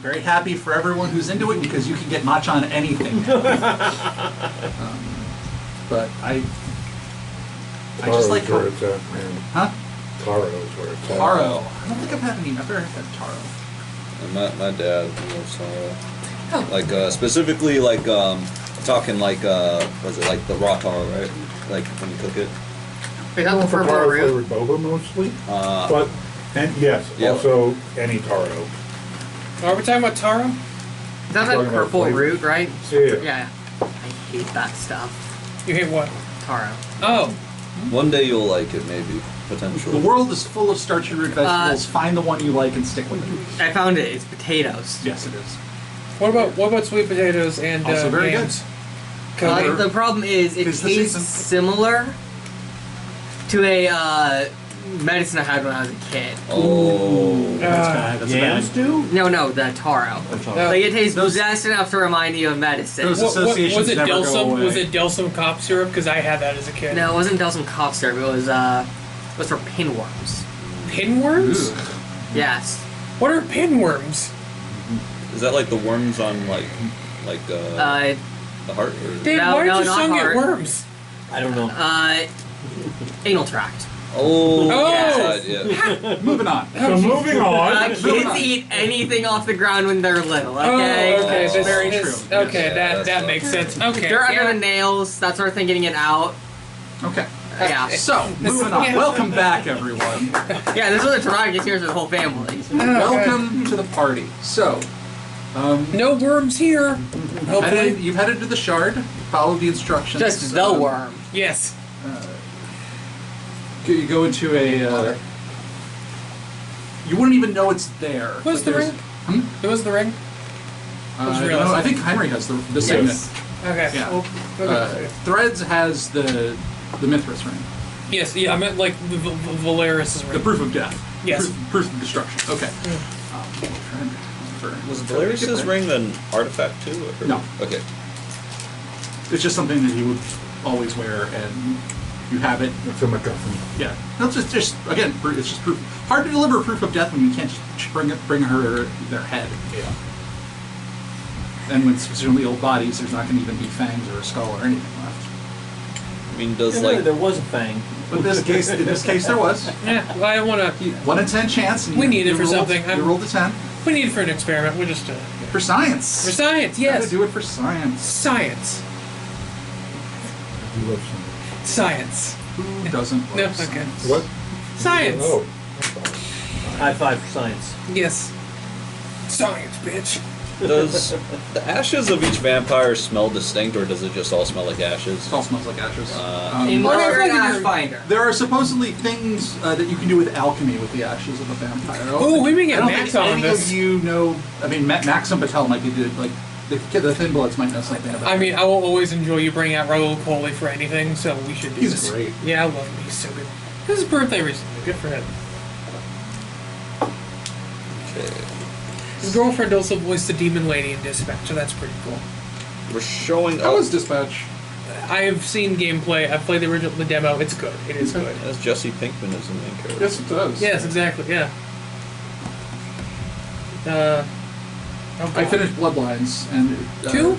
very happy for everyone who's into it because you can get matcha on anything. But I just like where it's at, man. Huh? Taro's where it's at. Taro. I don't think I've had any. I've never had taro. And my dad loves taro. Like specifically like talking like was it like the raw taro, right? Like when you cook it. Is that the purple Taro root? flavored boba mostly. But yes, yeah. also any taro. Are we talking about taro? Is that Talking about purple flavor. root, right? Yeah. Yeah. I hate that stuff. You hate what? Taro. Oh. One day you'll like it, maybe potentially. The world is full of starchy root vegetables. Find the one you like and stick with it. I found it. It's potatoes. Yes, it is. What about sweet potatoes and Also very yams? good. The problem is it Tis the tastes season. similar to a medicine I had when I was a kid. Oh. That's bad. That's Yams bad. do? No, the taro. Like it tastes just enough to remind you of medicine. Those Was associations it never go Delsum? away. Was it Delsum cough syrup? Because I had that as a kid. No, it wasn't Delsum cough syrup. It was for pinworms. Pinworms? Ooh. Yes. What are pinworms? Is that like the worms on like the heart? Or? Dave, No, why no, did your not son get heart. worms? I don't know. Anal tract. Oh, Yes. yeah. Moving on. So moving on. Kids eat anything off the ground when they're little. Okay. Oh, okay. That's This, very this- true. Okay, Yes. that makes sense. Okay. They're under yeah. the nails. That's where they're getting it out. Okay. Yeah. So, moving on. Yeah. Welcome back, everyone. Yeah, this was a traumatic experience for the whole family. Welcome to the party. So, No worms here. Hopefully. you've headed to the shard. Followed the instructions. Just the worm. Yes. You go into a. You wouldn't even know it's there. What's but the there's- ring? It was the ring? I don't know. I think Henry has the signet. Okay. Yeah. Okay. Threads has the Mithras ring. Yes, yeah, I meant like Valeris's ring. The proof of death. Yes. Proof of destruction. Okay. Was Valeris's ring an artifact too? Or? No. Okay. It's just something that he would always wear, and you have it. It's a MacGuffin. Yeah. No, it's just again, it's just proof. Hard to deliver proof of death when you can't just bring her their head. Yeah. And when it's presumably old bodies, there's not going to even be fangs or a skull or anything left. I mean, does Yeah, like there was a fang. But in this case, there was. Yeah, well, I don't want to. 1 in 10 chance. And We need it you for rolled- something. You rolled a 10 We need it for an experiment. We're just for science. for science. Gotta Yes, do it for science. science. You love some. Science. Who doesn't love No, science? okay. What? Science. Oh. High five for science. Yes. Science, bitch. does the ashes of each vampire smell distinct, or does it just all smell like ashes? It all smells like ashes. In Well, Murder I Ash think Finder. There are supposedly things that you can do with alchemy with the ashes of a vampire. Ooh, we may get I don't Max think on any this. of you know. I mean, Max and Patel might be good. Like the Thin Bloods might know something about. I mean, I will always enjoy you bringing out Raoul Coley for anything, so we should do He's this. great. Yeah, I love him. He's so good. It was his birthday recently. Good for him. Okay. His girlfriend also voiced the demon lady in Dispatch, so that's pretty cool. We're showing That up. was Dispatch. I have seen gameplay. I've played the demo. It's good. It is good. As Jesse Pinkman is the main character. Yes, it does. Yes, exactly. Yeah. Oh, I finished Bloodlines and Two?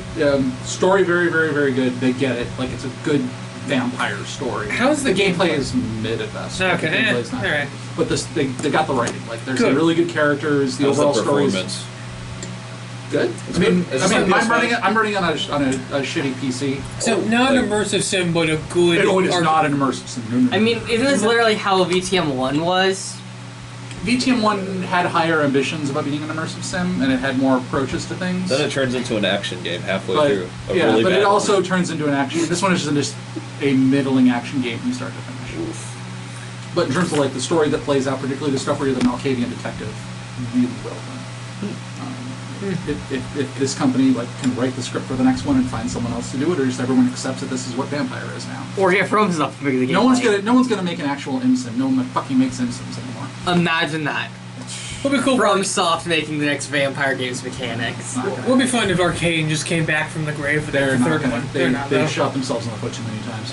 Story very, very, very good. They get it. Like it's a good vampire story. How's the gameplay? gameplay? Is mid at best. Okay, The gameplay's not alright. But they got the writing. Like there's Good. some really good characters. The How's overall the story is performance? good. It's good. Is this on I'm PS5? running on a shitty PC. So not an immersive sim, but a good. It is art- not an immersive sim. No, no, no. I mean, it was literally how VTM 1 was. VTM 1 had higher ambitions about being an immersive sim, and it had more approaches to things. Then it turns into an action game halfway But, through. A yeah, really but bad it also one. turns into an action. This one is just a middling action game from start to finish. But in terms of like the story that plays out, particularly the stuff where you're the Malkavian detective, really well done. If this company like can write the script for the next one and find someone else to do it, or just everyone accepts that this is what Vampire is now. Or get from stuff to make the game. No one's gonna make an actual ImSim. No one fucking makes ImSims anymore. Imagine that. Would be cool. From Soft making the next Vampire Games mechanics. Not gonna- Would be fun if Arcane just came back from the grave for They're the not third gonna. one. They're not. They've though. shot themselves in the foot too many times.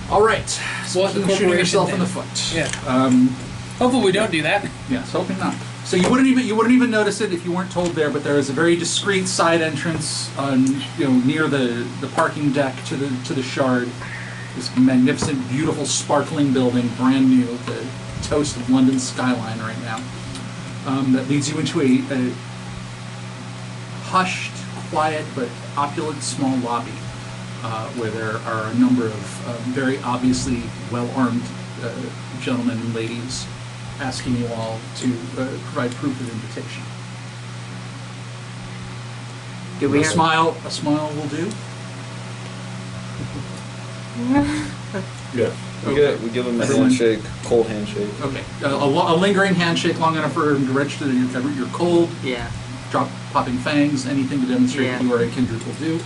All right. Well, the Shooting yourself corporation in the then. foot. Yeah. Hopefully we don't do that. Yes, hoping not. So you wouldn't even notice it if you weren't told there, but there is a very discreet side entrance on near the parking deck to the Shard. This magnificent, beautiful, sparkling building, brand new, the toast of London skyline right now. That leads you into a hushed, quiet, but opulent small lobby where there are a number of very obviously well-armed gentlemen and ladies asking you all to provide proof of invitation. Do we A smile will do. Yes. We give him a handshake, cold handshake. Okay, a lingering handshake long enough for him to register that you're cold. Yeah. Drop popping fangs, anything to demonstrate that you are a kindred will do.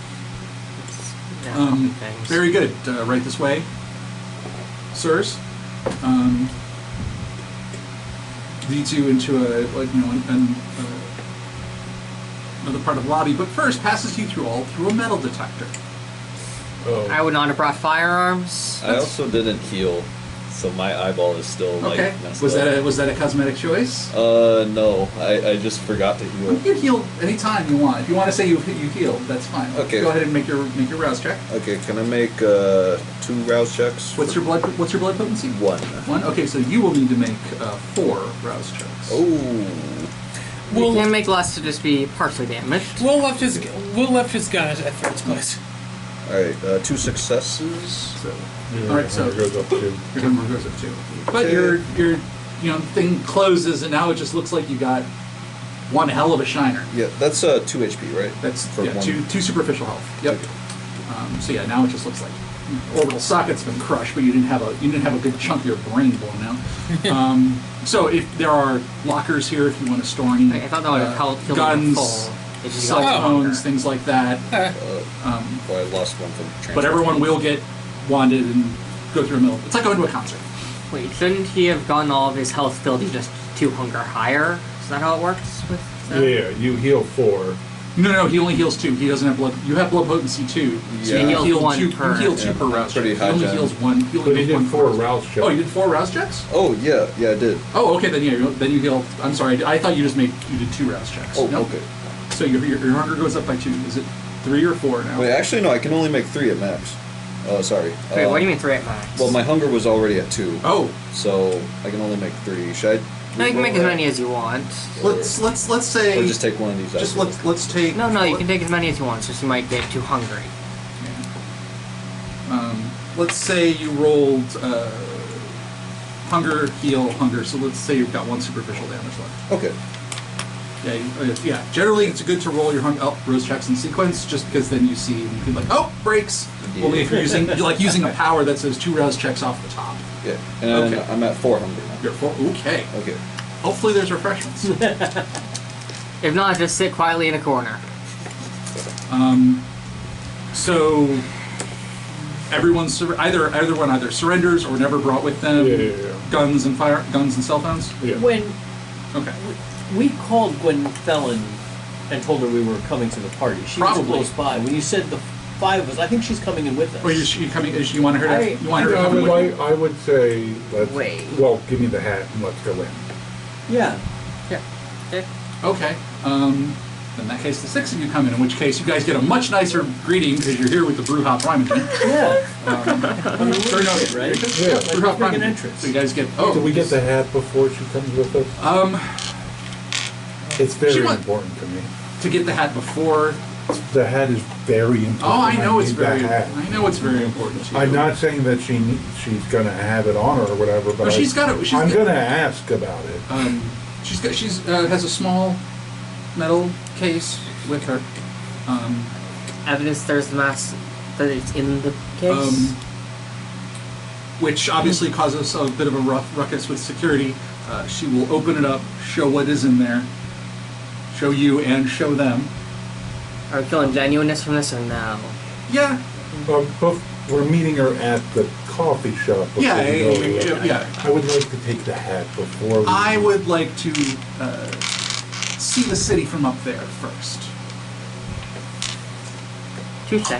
Very good. Right this way, sirs. Leads you into another part of the lobby, but first passes you through a metal detector. Oh. I would not have brought firearms. I also didn't heal, so my eyeball is still Okay. messed Was up. that a cosmetic choice? No. I just forgot to heal. You can heal anytime you want. If you want to say you healed, that's fine. Okay. Go ahead and make your rouse check. Okay, can I make 2 rouse checks? What's your blood potency? 1. 1. Okay, so you will need to make 4 rouse checks. Oh. We can make less to just be partially damaged. Will left his gun at Fred's place. Alright, 2 successes. So, Your all right, so hammer goes up too. your number goes up 2. But your thing closes, and now it just looks like you got one hell of a shiner. Yeah, that's 2 HP, right? That's For one. two superficial health. Yep. So yeah, now it just looks like orbital socket's been crushed, but you didn't have a good chunk of your brain blown out. So if there are lockers here, if you want to store any I thought that would have helped kill guns, full. If you cell got phones, things like that. Well, I lost one from transport. But everyone will get wanded and go through a middle. It's like going to a concert. Wait, shouldn't he have gotten all of his health filled just 2 hunger higher? Is that how it works with that? Yeah, you heal 4. No, he only heals 2. He doesn't have blood. You have blood potency 2. So Yeah. you He heals 1 two. per- You heal 2 yeah, per rouse pretty check. high He only gen. heals 1. He only But he heals 1 did 4 per rouse checks. Oh, you did 4 rouse checks? Oh, yeah, I did. Oh, okay. Then you heal. I'm sorry. I thought you did 2 rouse checks. Oh, Nope. okay. So your hunger goes up by 2. Is it 3 or 4 now? Wait, actually, no, I can only make 3 at max. Sorry. Wait, what do you mean 3 at max? Well, my hunger was already at 2. Oh, So I can only make 3. Should I? No, you can make as re-roll many as you want. let's say. Or just take one of these. Just afterwards? let's take. No, you can take as many as you want, it's just you might get too hungry. Let's say you rolled hunger, heal, hunger. So let's say you've got 1 superficial damage left. Okay. Yeah. Generally, it's good to roll your rose checks in sequence, just because then you see and you can breaks. Yeah. Only if you're using a power that says 2 rouse checks off the top. Yeah. And Okay. I'm at 4 hunger now. You're 4. Okay. Okay. Hopefully, there's refreshments. If not, just sit quietly in a corner. So everyone either surrenders or never brought with them Yeah. guns and cell phones. Yeah. When Okay. we called Gwen Fallon and told her we were coming to the party, she Probably. was close by. When you said the 5 of us, I think she's coming in with us. Well, you coming? You want her to? You want her to I come would, with you? I would say, Wait. well, give me the hat and let's go in. Yeah. Okay. In that case, the 6 of you come in which case you guys get a much nicer greeting because you're here with the Brewhop Primogen. Yeah. Or no, right? Yeah. Brewhop Make an Primogen. entrance. So you guys get. Do we get the hat before she comes with us? It's She very might- important to me. to get the hat before. The hat is very important. Oh, I know it's need very. the hat. I know it's very important to you. I'm not saying that she's gonna have it on her or whatever, but Well, she's got it. I'm gonna ask about it. She's has a small metal case with her. Evidence there's the mass that it's in the case. Which obviously causes a bit of a ruckus with security. She will open it up, show what is in there, show you and show them. Are we feeling genuineness from this or no? Yeah, We're meeting her at the coffee shop. before Yeah, we go. yeah. I would like to take the hat before we... I would like to see the city from up there first. Touche.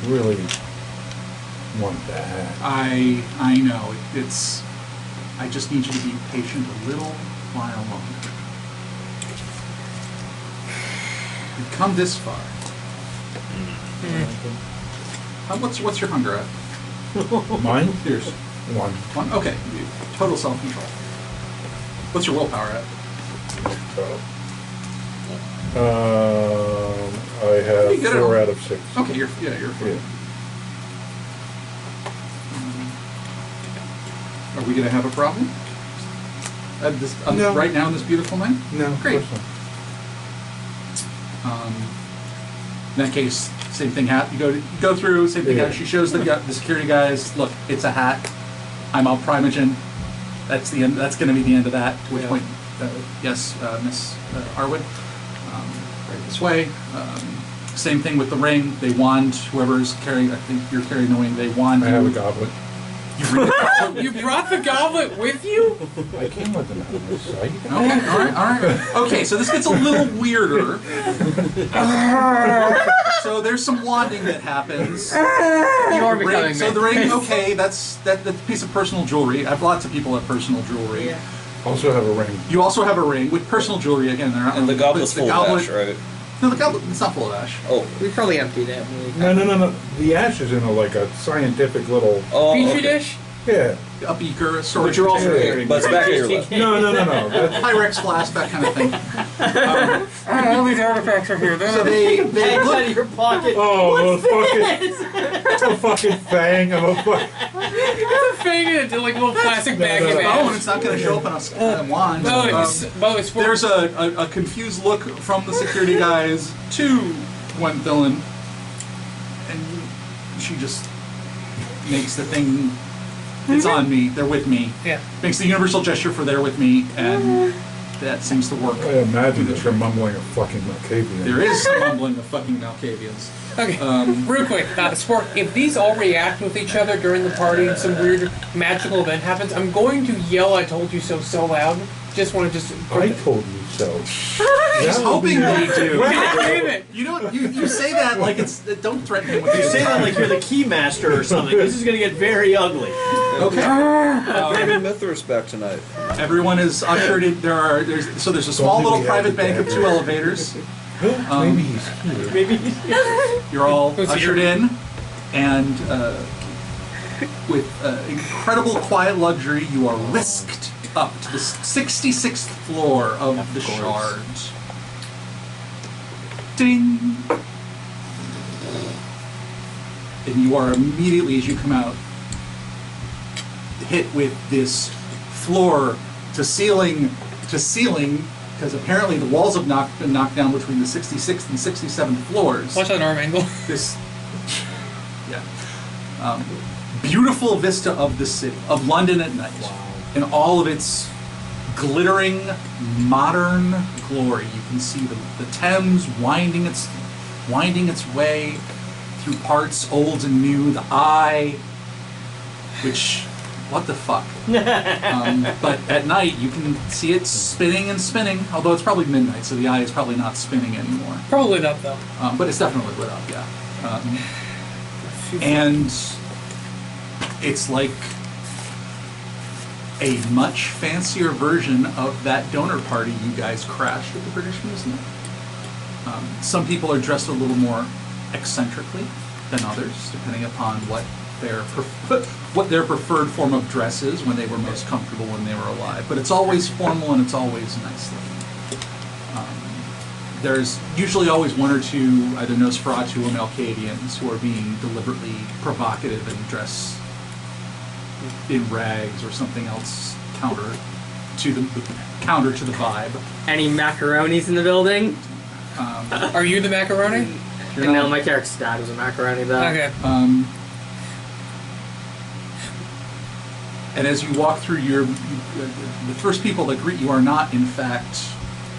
really want the hat. I know it's I just need you to be patient a little while longer. You've come this far. What's your hunger at? Mine? Yours. 1. Okay. Total self-control. What's your willpower at? I have You get it 4 all. out of 6. Okay, you're fine. Yeah. Are we gonna have a problem? No. Right now in this beautiful night? No, Great. of course In that case, same thing happens. You go through, same thing Yeah. happens. She shows the security guys, look, it's a hat. I'm out Primogen. That's the end. That's going to be the end of that. To which point, yes, Miss Arwood, right this way. Same thing with the ring. They wand. Whoever's carrying, I think you're carrying the ring. They wand. I have a goblet. You brought the goblet with you? I came with them out of my sight. Okay, all right. Okay, so this gets a little weirder. So there's some wanding that happens. You are becoming Ring, so the ring, okay, that's a piece of personal jewelry. I have lots of people have personal jewelry. Yeah. Also have a ring. You also have a ring with personal jewelry. Again, they're not. And the but goblet's the full of ash, right? No, the goblet. It's not full of ash. Oh. We probably emptied it. No. The ash is in a scientific little. Oh, Petri okay. dish? Yeah. A beaker, a sword. But you're also Yeah. carrying. But it's back at your left. No. That's, Pyrex flask, that kind of thing. All these artifacts are here. So they Hands look. out of your pocket. oh, a fucking fang of a fuck. It's a fake in a like little plastic bag of no. Oh, and ash. it's not going to show up on a wand. Bo, it's for There's a confused look from the security guys to Gwendolyn, and she just makes the thing. It's on me. They're with me. Yeah. Makes the universal gesture for they're with me, and that seems to work. I imagine that you're mumbling a fucking Malkavian. There is some mumbling of fucking Malkavians. Okay, real quick, Spork, if these all react with each other during the party and some weird magical event happens, I'm going to yell I told you so loud. Just want to I told you so. He's hoping they do. God damn it! You know what? You say that like it's. Don't threaten him with You say that like you're the key master or something. This is gonna get very ugly. Okay. Bringing Mithras back tonight. Everyone is ushered in. There's a small think little we have private to bank of get 2 there. elevators. Maybe he's here. Maybe. You're all Who's ushered here? in, and with incredible quiet luxury, you are whisked up to the 66th floor of the Shard. Ding! And you are immediately, as you come out, hit with this floor to ceiling, because apparently the walls have been knocked down between the 66th and 67th floors. Watch that arm angle. This, beautiful vista of the city, of London at night, in all of its glittering, modern glory. You can see the Thames winding its way through parts old and new. The Eye, which, what the fuck? But at night you can see it spinning and spinning. Although it's probably midnight, so the Eye is probably not spinning anymore. Probably not though. But it's definitely lit up, yeah. And it's like a much fancier version of that donor party you guys crashed at the British Museum. Some people are dressed a little more eccentrically than others, depending upon what their preferred form of dress is when they were most comfortable when they were alive. But it's always formal and it's always nice looking. There's usually always one or two, either Nosferatu or Malkavians, who are being deliberately provocative and dress in rags or something else counter to the vibe. Any macaronis in the building? Are you the macaroni? You're No, not- my character's dad was a macaroni though. Okay. And as you walk through the first people that greet you are not, in fact,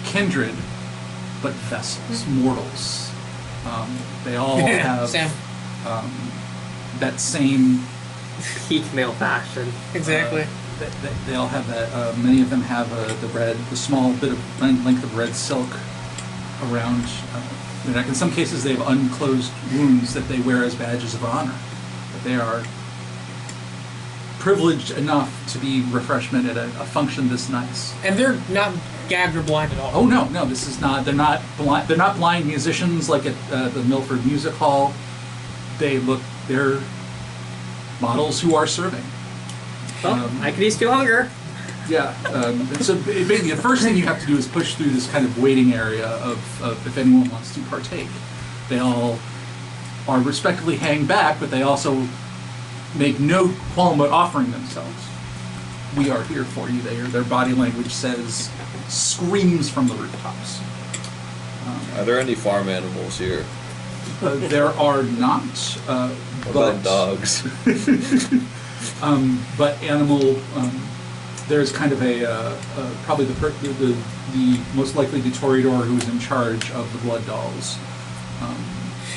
kindred, but vessels, mortals. They all have Sam. that same. Peak male fashion. Exactly. They all have that. Many of them have the small bit of length of red silk around. In some cases, they have unclosed wounds that they wear as badges of honor. But they are privileged enough to be refreshment at a function this nice. And they're not gagged or blind at all. Oh no, this is not. They're not blind. They're not blind musicians like at the Milford Music Hall. They're models who are serving. Well, I could ease to hunger. Yeah. So basically, the first thing you have to do is push through this kind of waiting area of if anyone wants to partake. They all are respectively hang back, but they also make no qualm about offering themselves. We are here for you. Their body language screams from the rooftops. Are there any farm animals here? There are not, What but about dogs? but animal. There's kind of probably the most likely the Toreador who's in charge of the blood dolls.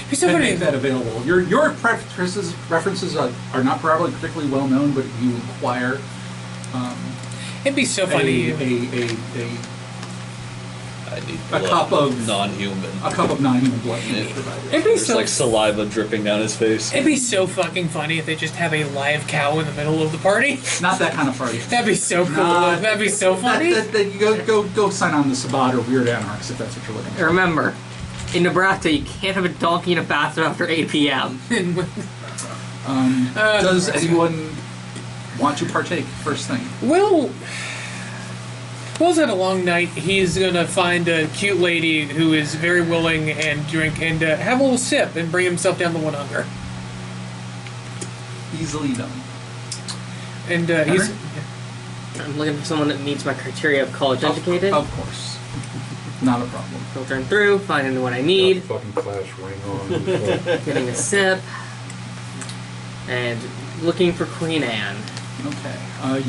It's so And funny. make that available. Your references are not probably particularly well known, but if you inquire, It'd be so funny. I need A blood. cup of- non-human. a cup of non-human blood can be provided. It'd be There's so. like saliva dripping down his face. It'd be so fucking funny if they just have a live cow in the middle of the party. Not that kind of party. That'd be so cool. Nah. That'd be so funny. Go sign on the Sabat or Weird Anarchs if that's what you're looking for. Remember, in Nebraska, you can't have a donkey in a bathroom after 8 p.m. Does anyone want to partake first thing? Will's had a long night. He's gonna find a cute lady who is very willing and drink and have a little sip and bring himself down to one hunger. Easily done. And he's I'm looking for someone that meets my criteria of college educated. Of course. Not a problem. Filtering through, finding what I need, Fucking Clash ring on. getting a sip, and looking for Queen Anne. Okay.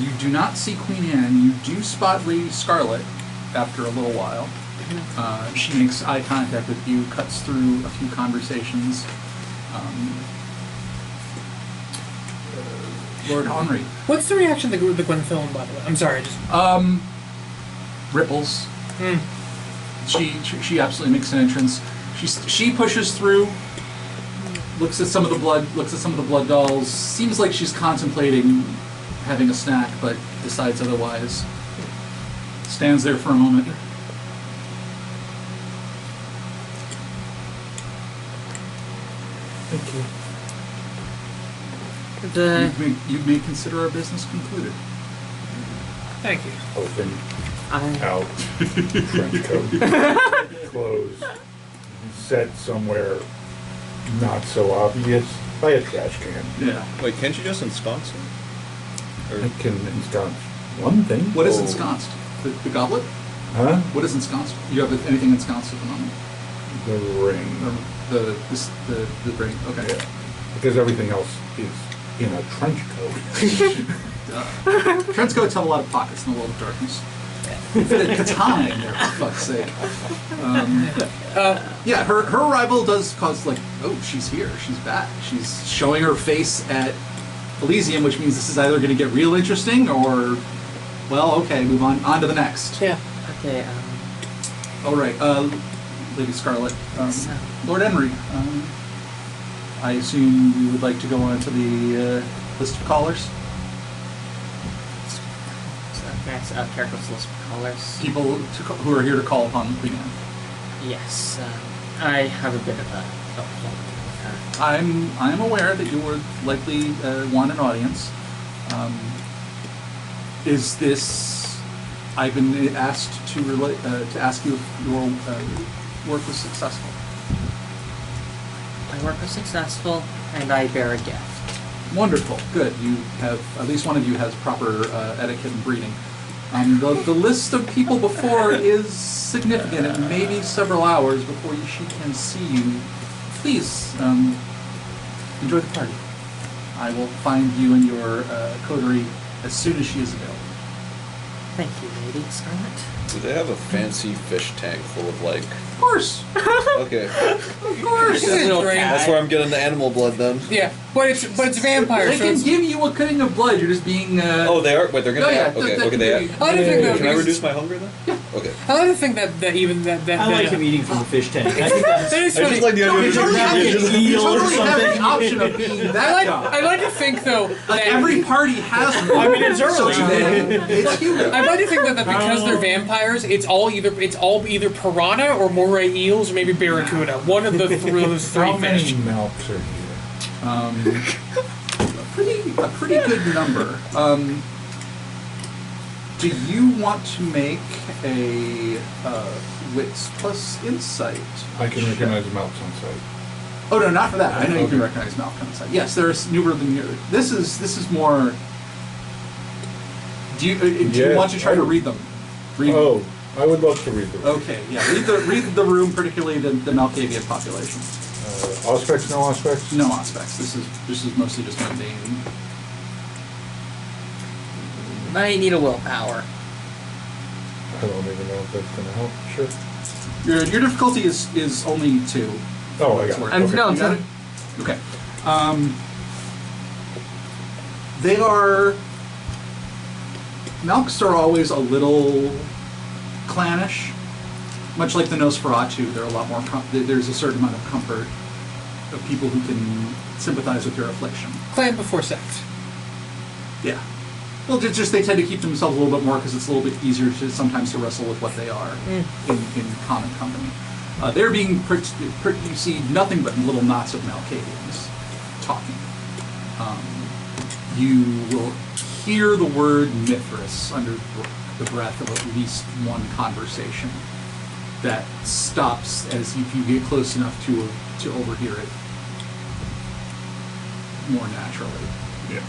You do not see Queen Anne. You do spot Lady Scarlet after a little while. She makes eye contact with you, cuts through a few conversations. Lord Henry. what's the reaction of the Gwenfillen, by the way? I'm sorry, just Ripples. She absolutely makes an entrance. She pushes through, looks at some of the blood dolls. Seems like she's contemplating having a snack, but decides otherwise. Stands there for a moment. Thank you. You may consider our business concluded. thank you. Open, I out, trench coat, clothes, set somewhere not so obvious by a trash can. Yeah. Wait, can't you just ensconce him? Or I can ensconce one thing. What is Oh. ensconced? The goblet? Huh? What is ensconced? You have anything ensconced at the moment? The ring. The ring. Okay. Yeah. Because everything else is in a trench coat. Trench coats have a lot of pockets in the world of darkness. Fit a katana in there, for fuck's sake. Yeah, her arrival does cause she's here, she's back. She's showing her face at Elysium, which means this is either going to get real interesting or, well, okay, move on to the next. Yeah. okay. All right, Lady Scarlet, So- Lord Henry. I assume you would like to go on to the list of callers. That's characters list of callers. People who are here to call upon Queen Anne. Yes, I have a bit of a appointment with her. I'm aware that you would likely want an audience. Is this? I've been asked to ask you if your work was successful. My work was successful, and I bear a gift. Wonderful, good. You have at least one of you has proper etiquette and breeding. The list of people before is significant. It may be several hours before she can see you. Please enjoy the party. I will find you in your coterie as soon as she is available. Thank you, Lady Scarlet. Do they have a fancy fish tank full of like? Of course. Okay, Of course. This is great. that's where I'm getting the animal blood then. Yeah, but it's vampires. They So can it's, give you a cutting of blood. You're just being. Oh, they are. Wait, they're gonna. Oh, yeah, Okay, that okay, can they. be- I like to think that Can I because- reduce my hunger then? Yeah. Okay. I like to think that even that I like him eating from the fish tank. I think that's that is I funny. just like the idea You of totally have Like an the- you eel or totally have something. the option of being that guy. I like to think though Like that every party has one. I mean, it's early. So then it's human. I'd like to think that because they're vampires, it's all either piranha or moray eels or maybe barracuda. One of the those three How many fish. milks are here? A pretty good number. Do you want to make a wits plus insight? I can check? recognize milks on sight. Oh no, not for that. I know you can Okay. recognize Malcolm on the side. Yes, there's newer than your. This is more. Do you want to try to read them? Read Oh, I would love to read them. Okay, yeah. Read the room, particularly the Malkavian population. Auspex, no auspex? No aspects. This is mostly just mundane. Might need a willpower. I don't even know if that's going to help. Sure. Your difficulty is only 2. Oh, I got it. I'm Okay. no, You got it? Okay. They are. Malks are always a little clannish, much like the Nosferatu. They're a lot more. There's a certain amount of comfort of people who can sympathize with your affliction. Clan before sex. Yeah. Well, just they tend to keep themselves a little bit more because it's a little bit easier to sometimes to wrestle with what they are in common company. They're being you see nothing but little knots of Malkavians talking. You will hear the word Mithras under the breath of at least one conversation that stops as if you get close enough to overhear it more naturally. Yeah.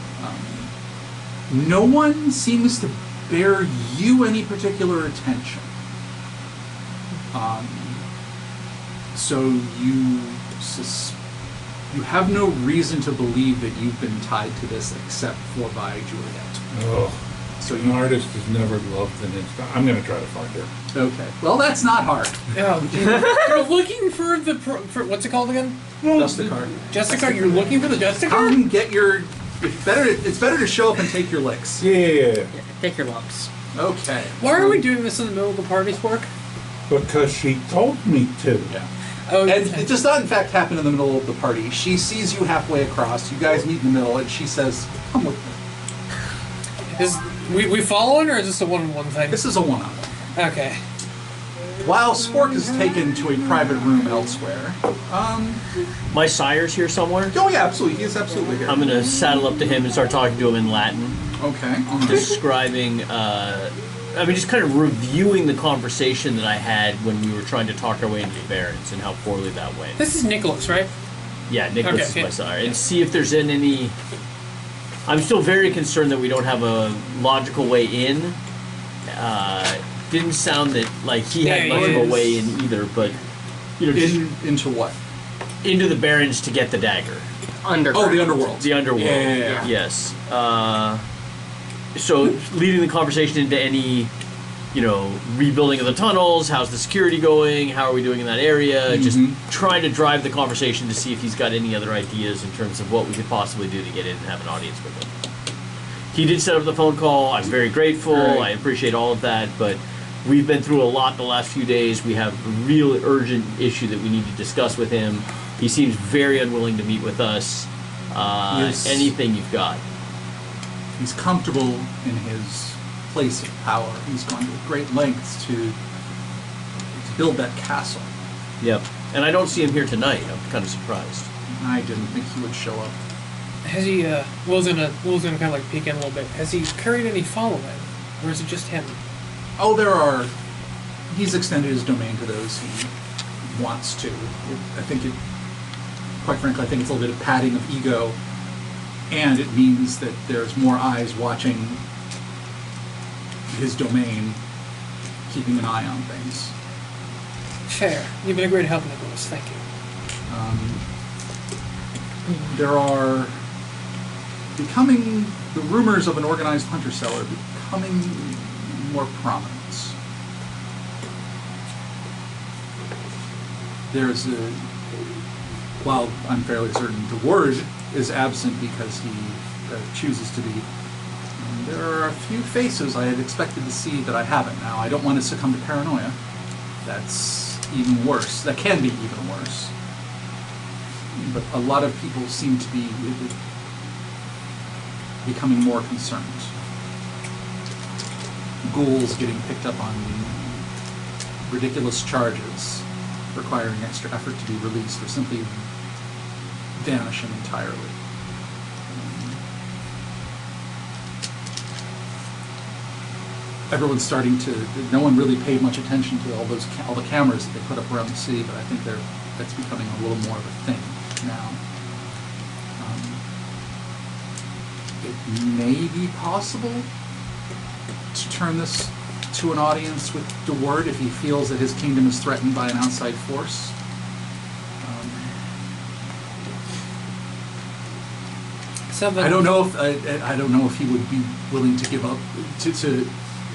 No one seems to bear you any particular attention. So you have no reason to believe that you've been tied to this except for by Juliet. Oh, So an artist has never loved an instant. I'm going to try to find her. Okay. Well, that's not hard. Oh, you're looking for for what's it called again? Just a card. Justicar. You're looking for the Justicar? Come get your. It's better to show up and take your licks. Yeah, Take your lumps. Okay. Why are we doing this in the middle of the party, Spork? because she told me to. Yeah. Oh, And it does not, in fact, happen in the middle of the party. She sees you halfway across. You guys meet in the middle, and she says, "Come with me." is we following, or is this a one-on-one thing? This is a one-on-one. Okay. While Spork is taken to a private room elsewhere. My sire's here somewhere. Oh yeah, absolutely. He is absolutely here. I'm gonna saddle up to him and start talking to him in Latin, Okay. describing. Just kind of reviewing the conversation that I had when we were trying to talk our way into the Barrens and how poorly that went. This is Nicholas, right? Yeah, Nicholas Okay, is my yeah. sire, and see if there's any. I'm still very concerned that we don't have a logical way in. Didn't sound that like he had Yeah, much he of a is. way in either, but just Into what? into the Barrens to get the dagger. Underground. Oh, the underworld. The underworld. Yeah. Yes. So leading the conversation into any, rebuilding of the tunnels. How's the security going? How are we doing in that area? Just trying to drive the conversation to see if he's got any other ideas in terms of what we could possibly do to get in and have an audience with him. He did set up the phone call. I'm very grateful. Great. I appreciate all of that, but we've been through a lot the last few days. We have a real urgent issue that we need to discuss with him. He seems very unwilling to meet with us. Yes. Anything you've got. He's comfortable in his place of power. He's gone to great lengths to build that castle. Yep. And I don't see him here tonight. I'm kind of surprised. I didn't think he would show up. Has he? Will's gonna kind of like peek in a little bit. Has he carried any following, or is it just him? Oh, he's extended his domain to those he wants to. Quite frankly, I think it's a little bit of padding of ego, and it means that there's more eyes watching his domain, keeping an eye on things. Fair. You've been a great help, Nicholas. Thank you. There are the rumors of an organized hunter cell are becoming more prominence. There's a, while I'm fairly certain the word is absent because he chooses to be, there are a few faces I had expected to see that I haven't. Now, I don't want to succumb to paranoia. That's even worse. That can be even worse. But a lot of people seem to be becoming more concerned. Ghouls getting picked up on ridiculous charges, requiring extra effort to be released, or simply vanishing entirely. Everyone's starting to. No one really paid much attention to all the cameras that they put up around the city, but I think that's becoming a little more of a thing now. It may be possible to turn this to an audience with DeWard if he feels that his kingdom is threatened by an outside force. I don't know if he would be willing to give up to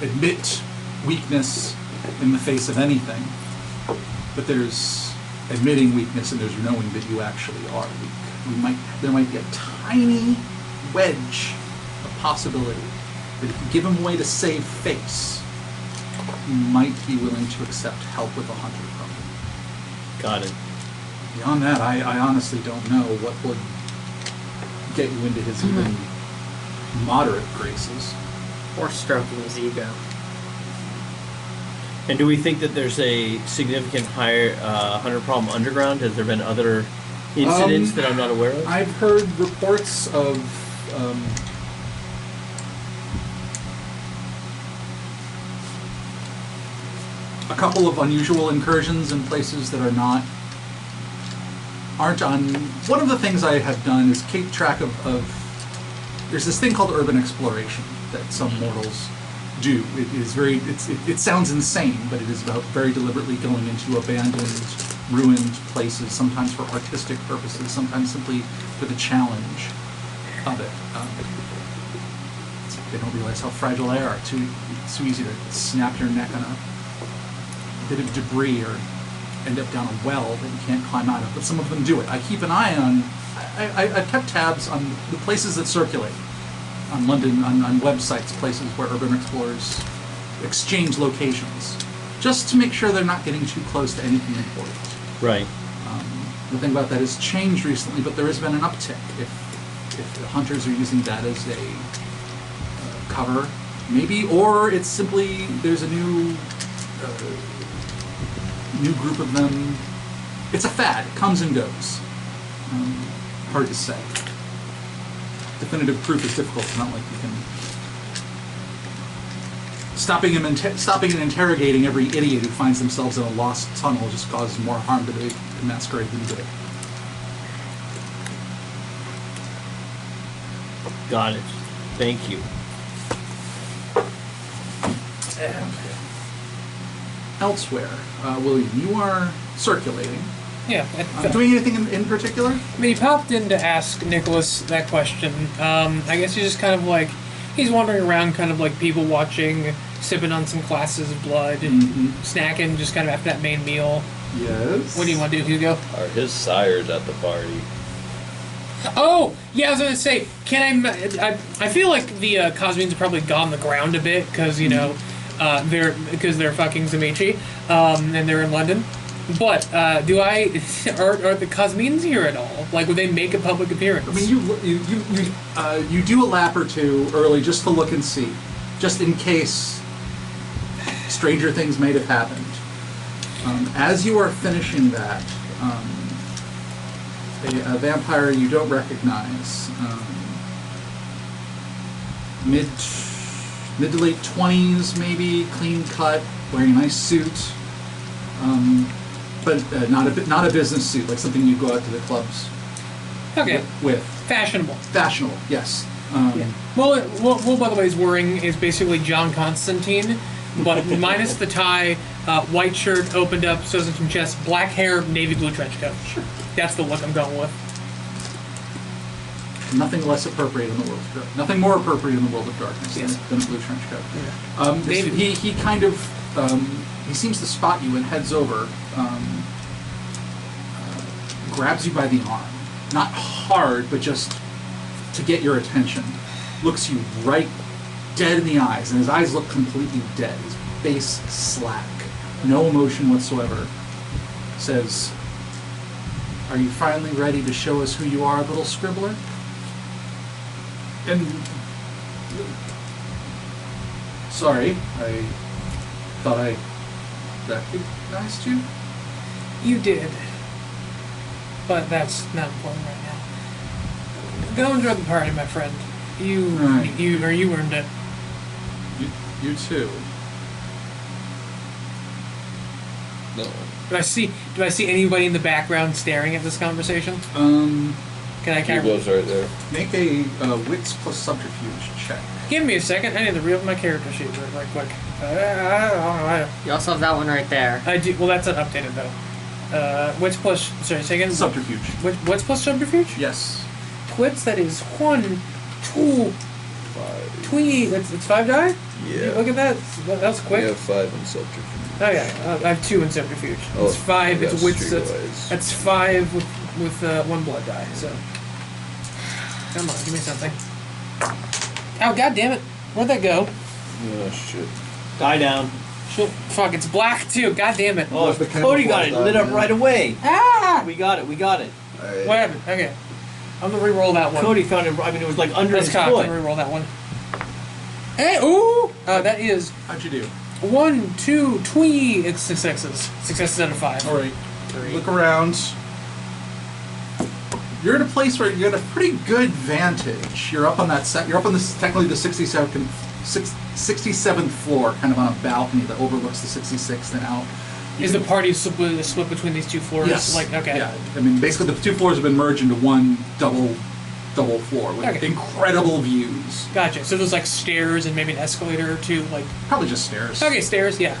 admit weakness in the face of anything. But there's admitting weakness and there's knowing that you actually are weak. There might be a tiny wedge of possibility that if you give him a way to save face, he might be willing to accept help with a hunter problem. Got it. Beyond that, I honestly don't know what would get you into his even moderate graces. Or stroking his ego. And do we think that there's a significant higher hunter problem underground? Has there been other incidents that I'm not aware of? I've heard reports of a couple of unusual incursions in places that aren't on. One of the things I have done is keep track of there's this thing called urban exploration that some mortals do. It sounds insane, but it is about very deliberately going into abandoned, ruined places, sometimes for artistic purposes, sometimes simply for the challenge of it. They don't realize how fragile they are. It's too easy to snap your neck on a bit of debris or end up down a well that you can't climb out of. But some of them do it. I keep an eye on. I've kept tabs on the places that circulate on London, on websites, places where urban explorers exchange locations, just to make sure they're not getting too close to anything important. Right. The thing about that has changed recently, but there has been an uptick. If the hunters are using that as a cover, maybe, or it's simply there's a new group of them. It's a fad. It comes and goes. Hard to say. Definitive proof is difficult. It's not like you can. Stopping and interrogating every idiot who finds themselves in a lost tunnel just causes more harm to the Masquerade than good. Got it. Thank you. Elsewhere, William, you are circulating. Yeah. Doing anything in particular? I mean, he popped in to ask Nicholas that question. I guess he's just kind of like, he's wandering around kind of like people watching, sipping on some glasses of blood, snacking just kind of after that main meal. Yes. What do you want to do, Hugo? Are his sires at the party? Oh, yeah, I was going to say, I feel like the Cosmines have probably gone the ground a bit, because, you know, they're fucking Zamichi, and they're in London. But are the Cosmines here at all? Like, would they make a public appearance? I mean, you do a lap or two early just to look and see, just in case stranger things may have happened. As you are finishing that, a vampire you don't recognize, mid to late 20s, maybe, clean cut, wearing a nice suit. But not a business suit, like something you go out to the clubs with. Fashionable. Fashionable, yes. Yeah. Well, by the way, he's wearing is basically John Constantine, but minus the tie, white shirt, opened up, shows some chest, black hair, navy blue trench coat. Sure. That's the look I'm going with. Nothing less appropriate in the world of darkness. Nothing more appropriate in the world of darkness Yes. than a blue trench coat. Yeah. David. He kind of he seems to spot you and heads over, grabs you by the arm, not hard, but just to get your attention. Looks you right dead in the eyes, and his eyes look completely dead. His face slack, no emotion whatsoever. Says, "Are you finally ready to show us who you are, little scribbler?" And sorry, I thought I recognized you. You did. But that's not important right now. Go enjoy the party, my friend. You earned it. You too. No. Do I see anybody in the background staring at this conversation? Can I He goes right there. Make a wits plus subterfuge check. Give me a second. I need to re-open my character sheet right quick. You also have that one right there. I do. Well, that's updated though. Wits plus. Sorry, say again. Subterfuge. Wits plus subterfuge? Yes. Wits. That is 1, 2, 3. It's 5 die. Yeah. Look at that. That was quick. We have 5 in subterfuge. Oh yeah. I have 2 in subterfuge. Oh, It's 5. It's that's wits. streetwise. That's 5 with 1 blood die. So. Come on, give me something. Oh, god damn it. Where'd that go? Oh, shit. Die down. Shit. Fuck, it's black too. God damn it. Oh, the Cody got it. camouflage Lit up on, right away. Ah! We got it. What happened? Okay. I'm gonna re-roll that one. Cody found it. I mean, it was like under That's his cocked. I'm foot. gonna re-roll that one. Hey, ooh! That is How'd you do? 1, 2, 3. It's successes. Successes out of 5. All right. Look around. You're in a place where you got a pretty good vantage. You're up on that set. You're up on this technically the 67th floor, kind of on a balcony that overlooks the 66th and out. Is the party split between these 2 floors? Yes. Like, okay. Yeah. I mean, basically the 2 floors have been merged into one double floor with Okay. incredible views. Gotcha. So there's like stairs and maybe an escalator or 2, like. Probably just stairs. Okay, stairs. Yeah.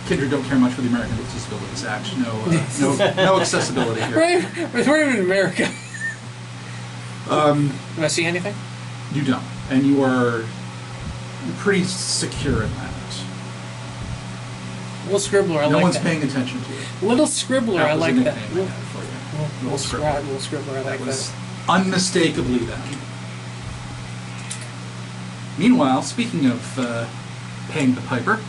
Kindred don't care much for the American with Disabilities Act. No accessibility here. Right. We're in America. Do I see anything? You don't, and you are pretty secure in that. Little scribbler. I No like one's that. paying attention to you. Little scribbler. I was like a that. nickname I had for you. Little scribbler. Little scribbler. I like That was that. unmistakably them. Meanwhile, speaking of paying the piper,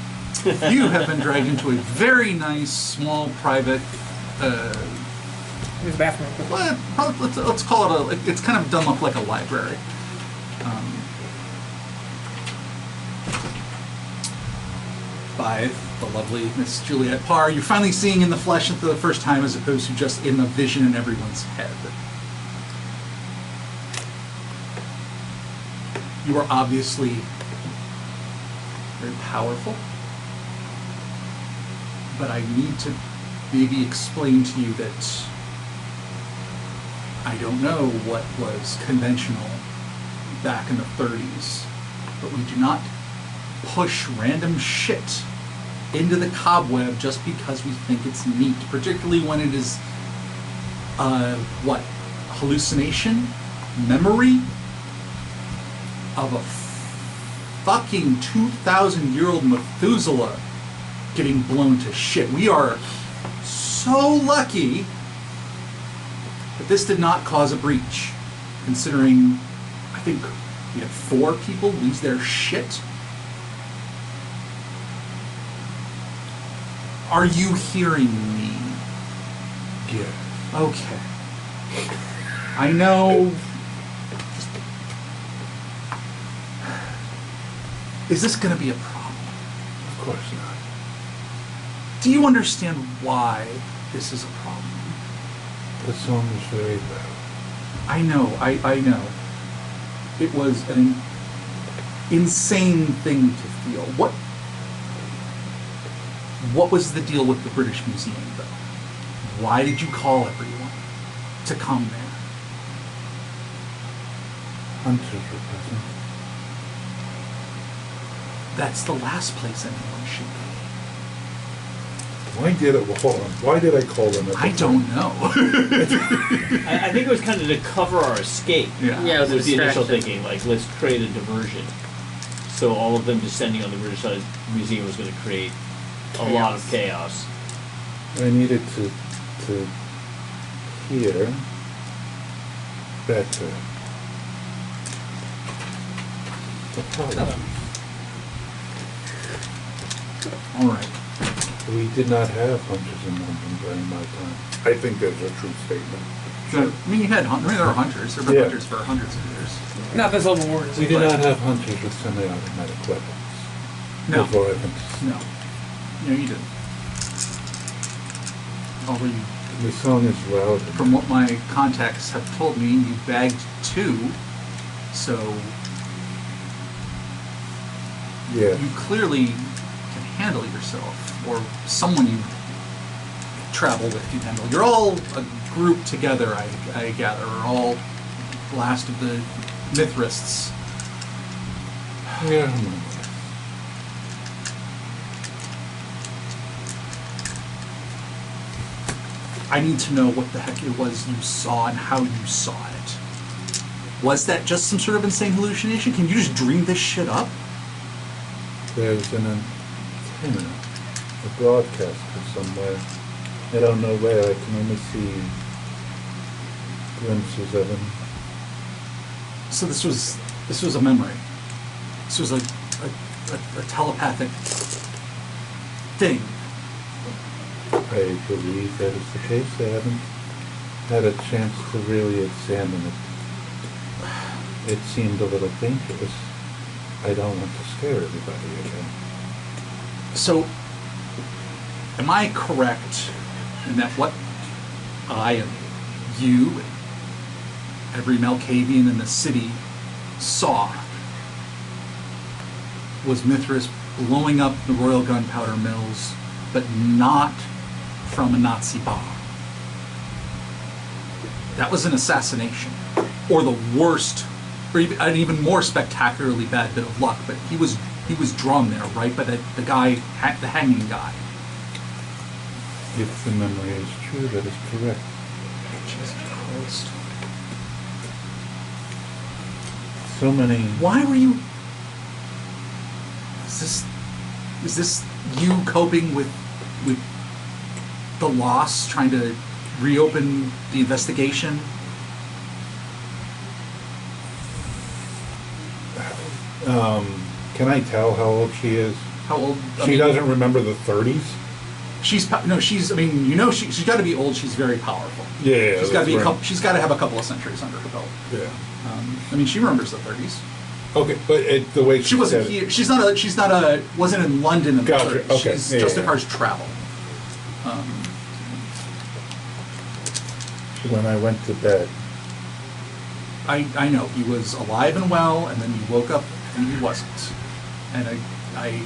you have been dragged into a very nice, small, private. Use the bathroom. Quick. Well, let's call it it's kind of done up like a library. By the lovely Miss Juliet Parr, you're finally seeing in the flesh for the first time as opposed to just in the vision in everyone's head. You are obviously very powerful, but I need to maybe explain to you that I don't know what was conventional back in the 30s, but we do not push random shit into the cobweb just because we think it's neat, particularly when it is, hallucination, memory of a fucking 2,000-year-old Methuselah getting blown to shit. We are so lucky that this did not cause a breach, considering I think we had 4 people lose their shit. Are you hearing me? Yeah. Okay. I know. Is this going to be a problem? Of course not. Do you understand why this is a problem? The song is very loud. I know, I know. It was an insane thing to feel. What was the deal with the British Museum, though? Why did you call everyone to come there? Hunters were present. That's the last place anyone should Why did it? Well, hold on. Why did I call them? I don't know. I think it was kind of to cover our escape. Yeah, it was a was the initial distraction. thinking. Like, let's create a diversion. So all of them descending on the British side museum was going to create a lot of chaos. I needed to hear better. The problem. All right. We did not have hunters in London during my time. I think that's a true statement. I mean, you had there were hunters. There were Yeah. hunters for hundreds of years. Not this level warriors. We did not have hunters with semi-automatic weapons. No. Before weapons. No, you didn't. Although you, The song is loud. from what my contacts have told me, you bagged 2, so Yeah. you clearly can handle yourself, or someone you travel with can handle. You're all a group together, I gather, are all last of the Mithrists. Yeah. I need to know what the heck it was you saw and how you saw it. Was that just some sort of insane hallucination? Can you just dream this shit up? There's an antenna, a broadcaster somewhere. I don't know where. I can only see glimpses of him. So this was a memory. This was a telepathic thing. I believe that is the case. I haven't had a chance to really examine it. It seemed a little dangerous. I don't want to scare everybody again. So, am I correct in that what I and you and every Malkavian in the city saw was Mithras blowing up the Royal Gunpowder Mills, but not from a Nazi bomb? That was an assassination, or the worst, or even, an even more spectacularly bad bit of luck. But he was drawn there, right, by the guy, the hanging guy. If the memory is true, that is correct. Jesus Christ! So many. Why were you? Is this you coping with the loss, trying to reopen the investigation? Can I tell how old she is? How old? She doesn't remember the 30s? She's no. She's. I mean, you know, she's got to be old. She's very powerful. Yeah, She's got to be a right. couple. She's got to have a couple of centuries under her belt. Yeah. I mean, she remembers the 30s. Okay, but the way She wasn't said it- here. She's not a. She's not a. Wasn't in London in the Gotcha, 30s. okay, She's yeah, just yeah. a car's travel. when I went to bed. I know he was alive and well, and then he woke up and he wasn't. And I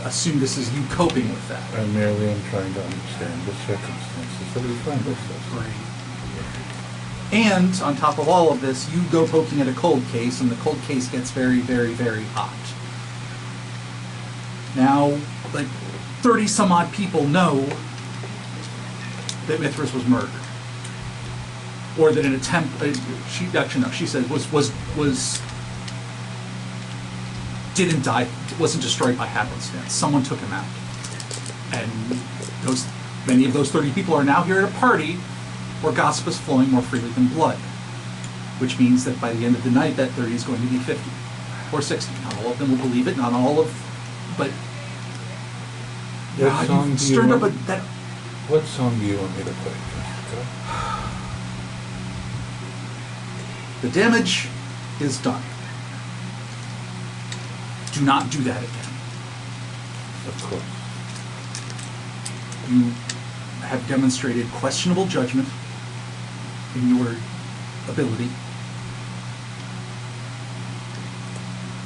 assume this is you coping with that. I merely am trying to understand the circumstances that we find ourselves in. Great. And on top of all of this, you go poking at a cold case, and the cold case gets very, very, very hot. Now, like 30 some odd people know that Mithras was murdered, or that an attempt. She actually no. She said was didn't die. Wasn't destroyed by happenstance. Someone took him out, and many of those 30 people are now here at a party where gossip is flowing more freely than blood, which means that by the end of the night, that 30 is going to be 50 or 60. Not all of them will believe it. Not all of, but What song you've do you stirred want? up that. What song do you want me to play, Jessica? The damage is done. Do not do that again. Of course. You have demonstrated questionable judgment in your ability.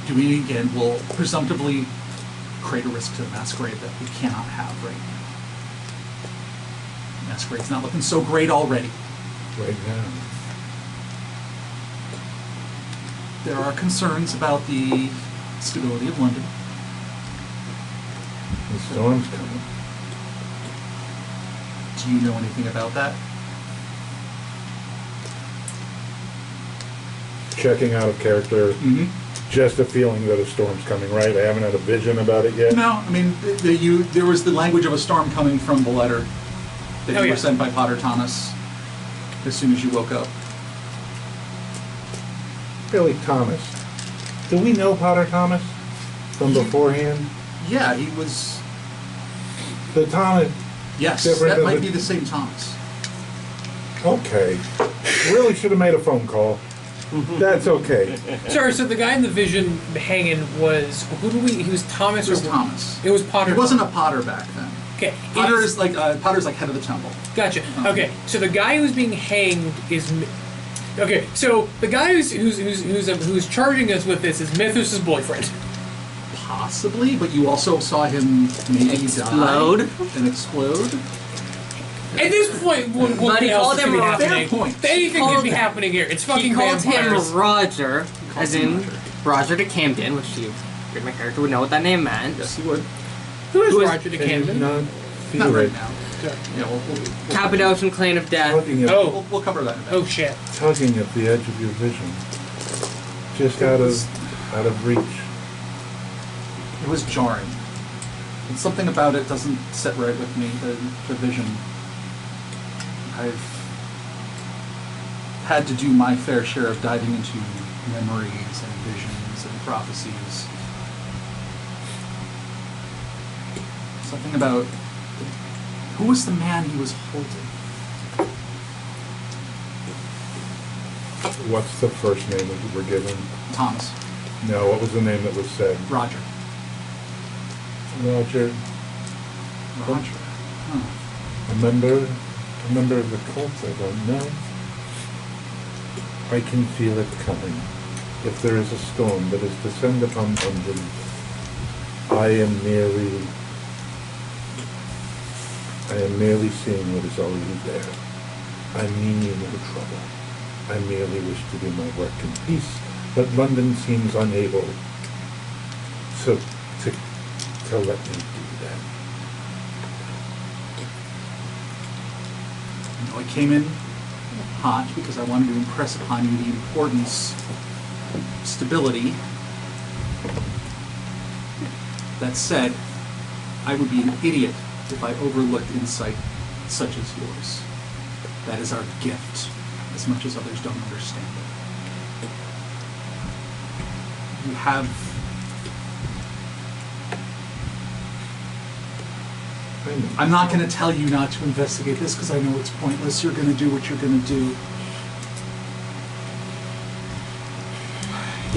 Doing it again will presumptively create a risk to the Masquerade that we cannot have right now. Masquerade's not looking so great already. Right now. There are concerns about the stability of London. The storm's coming. Do you know anything about that? Checking out of character. Just a feeling that a storm's coming, right? I haven't had a vision about it yet. No, I mean, there was the language of a storm coming from the letter that you were sent by Potter Thomas as soon as you woke up. Really, Thomas. Do we know Potter Thomas from beforehand? Yeah, he was... The Thomas... Yes, different that than might the- be the same Thomas. Okay. Really should have made a phone call. That's okay. Sorry, so the guy in the vision hanging was he was Thomas It was or Thomas. It was Potter. It wasn't a Potter back then. Okay. Potter's like head of the temple. Gotcha. Okay, so the guy who's being hanged is. Okay, so the guy who's charging us with this is Mythos' boyfriend. Possibly, but you also saw him maybe Explode? die and explode. At this point, But what he else called could him be a happening? fair point. Anything He could be called- happening here. It's fucking He called vampires. him Roger, as him in Roger de Camden, which you, my character would know what that name meant. Yes, he would. Who is Who is- Roger de Can you Camden? not feel Not right it now. Yeah, we'll Cappadocian Clan of Death. tugging at, Oh. we'll cover that in a bit. Oh shit. tugging at the edge of your vision? Just out of reach. It was jarring. And something about it doesn't sit right with me, the vision. I've had to do my fair share of diving into memories and visions and prophecies. Something about who was the man he was holding? What's the first name that you were given? Thomas. No, what was the name that was said? Roger. Roger. Roger. Huh. A member of the cult, I don't know. I can feel it coming. If there is a storm that is descend upon London, I am merely seeing what is already there. I mean you no trouble. I merely wish to do my work in peace, but London seems unable to let me do that. You know, I came in hot because I wanted to impress upon you the importance of stability. That said, I would be an idiot if I overlooked insight such as yours. That is our gift, as much as others don't understand it. You have... I'm not going to tell you not to investigate this because I know it's pointless. You're going to do what you're going to do.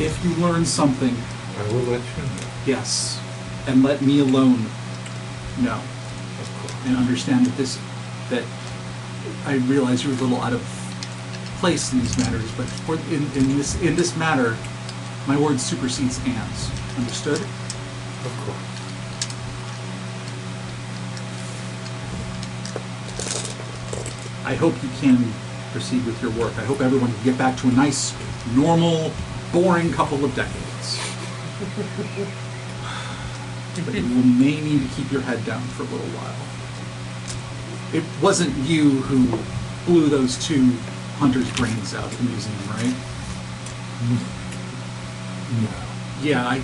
If you learn something, I will let you know. yes, and let me alone know, Of course. and understand that I realize you're a little out of place in these matters, but in this matter, my word supersedes Anne's. Understood? Of course. I hope you can proceed with your work. I hope everyone can get back to a nice, normal, boring couple of decades. But you may need to keep your head down for a little while. It wasn't you who blew those two hunters' brains out at the museum, right? No. Yeah,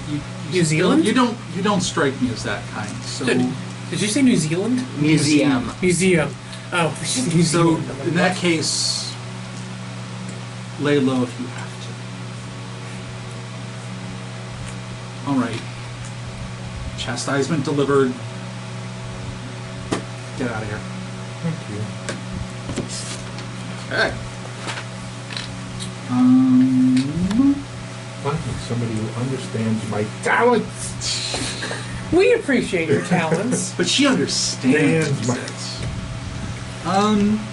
New Zealand? You don't strike me as that kind. So Did you say New Zealand? Museum. Museum. Oh, New So, Zealand. in that case, lay low if you have to. All right. Chastisement delivered. Get out of here. Thank you. Alright. Finally, somebody who understands my talents. We appreciate your talents. But she understands. Stands my-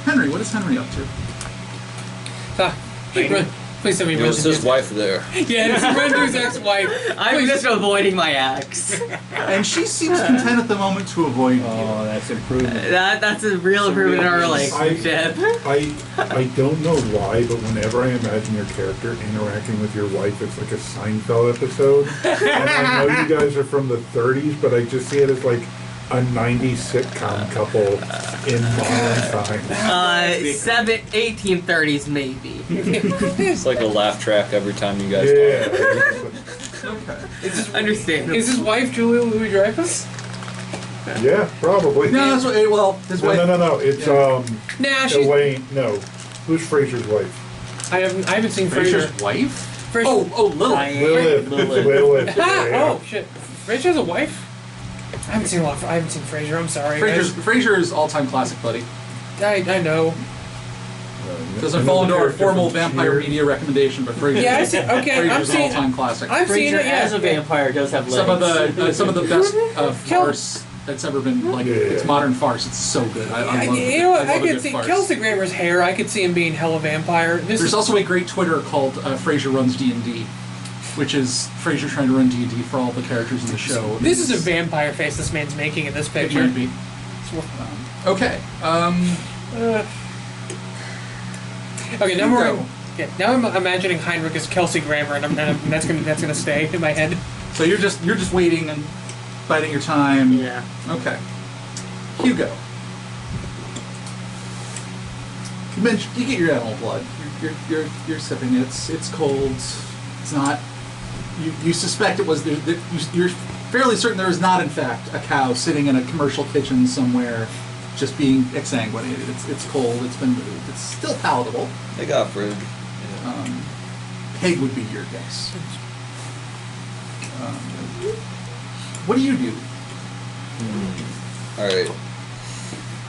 Henry, what is Henry up to? Please tell me It was Brendan's his wife there. Yeah, it's Brendan's ex-wife. I'm Please- just avoiding my ex. And she seems content at the moment to avoid you. Oh, that's improvement. That's a real improvement in our real- relationship. I don't know why, but whenever I imagine your character interacting with your wife, it's like a Seinfeld episode. And I know you guys are from the 30s, but I just see it as like a 90s sitcom couple in modern times. 1830s maybe. It's like a laugh track every time you guys talk. Yeah. Understandable. Is his wife Julia Louis Dreyfus? Yeah, probably. No, that's what. Well, his wife. No. It's Nah, she's. Elaine. No, who's Fraser's wife? I haven't seen Frasier. Frasier's wife. Frasier. Oh, Lilith. Lilith. Ah, Yeah. oh shit. Frasier has a wife. I haven't seen a lot. I haven't seen Frasier. I'm sorry. Frasier's all-time classic, buddy. I know. Doesn't fall into our formal vampire media recommendation, but Frasier. Yeah, I see. Okay, I'm Frasier's an seeing. all-time classic. I've seen Frasier it. Yeah. as a vampire does have legs. Some of the best farce that's ever been. Like it's modern farce. It's so good. I love it. You know what? I I love a could good see farce. Kelsey Grammer's hair. I could see him being hella vampire. There's also a great Twitter called Frasier Runs D&D, which is Frasier trying to run D&D for all the characters in the show. This is a vampire face this man's making in this It picture. might be. Okay. Okay, now Hugo. now I'm imagining Heinrich as Kelsey Grammer, and that's gonna stay in my head. So you're just waiting and biding your time. Yeah. Okay. Hugo. You get your animal blood. You're sipping it. It's cold. It's not. You suspect it was. You're fairly certain there is not, in fact, a cow sitting in a commercial kitchen somewhere, just being exsanguinated. It's cold. It's still palatable. They got fridge. Pig would be your guess. What do you do? Alright.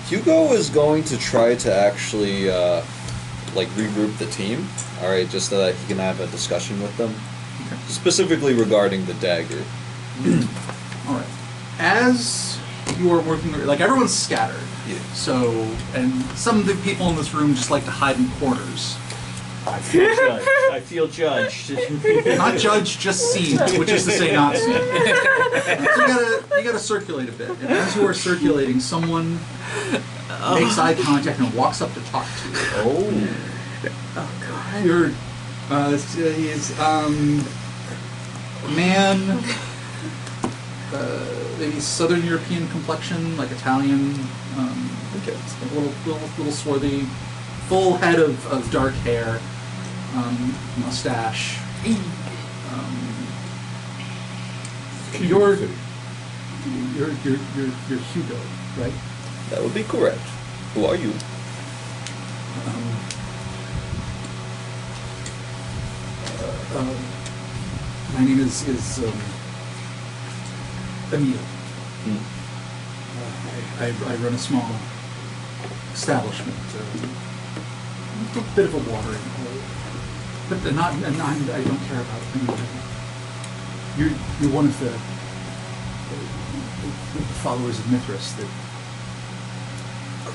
Hugo is going to try to actually, regroup the team. Alright, just so that he can have a discussion with them. Okay. Specifically regarding the dagger. All right. As you are working, like everyone's scattered. Yeah. So, and some of the people in this room just like to hide in corners. I feel judged. Not judged, just seen, which is to say not seen. So you gotta circulate a bit. And as you are circulating, someone makes eye contact and walks up to talk to you. Oh God. You're, he is, man, maybe Southern European complexion, like Italian, Okay. a little swarthy, full head of dark hair, mustache. You're Hugo, right? That would be correct. Who are you? My name is Emil. I run a small establishment, a bit of a watering hole, but I don't care about it. You're one of the followers of Mithras that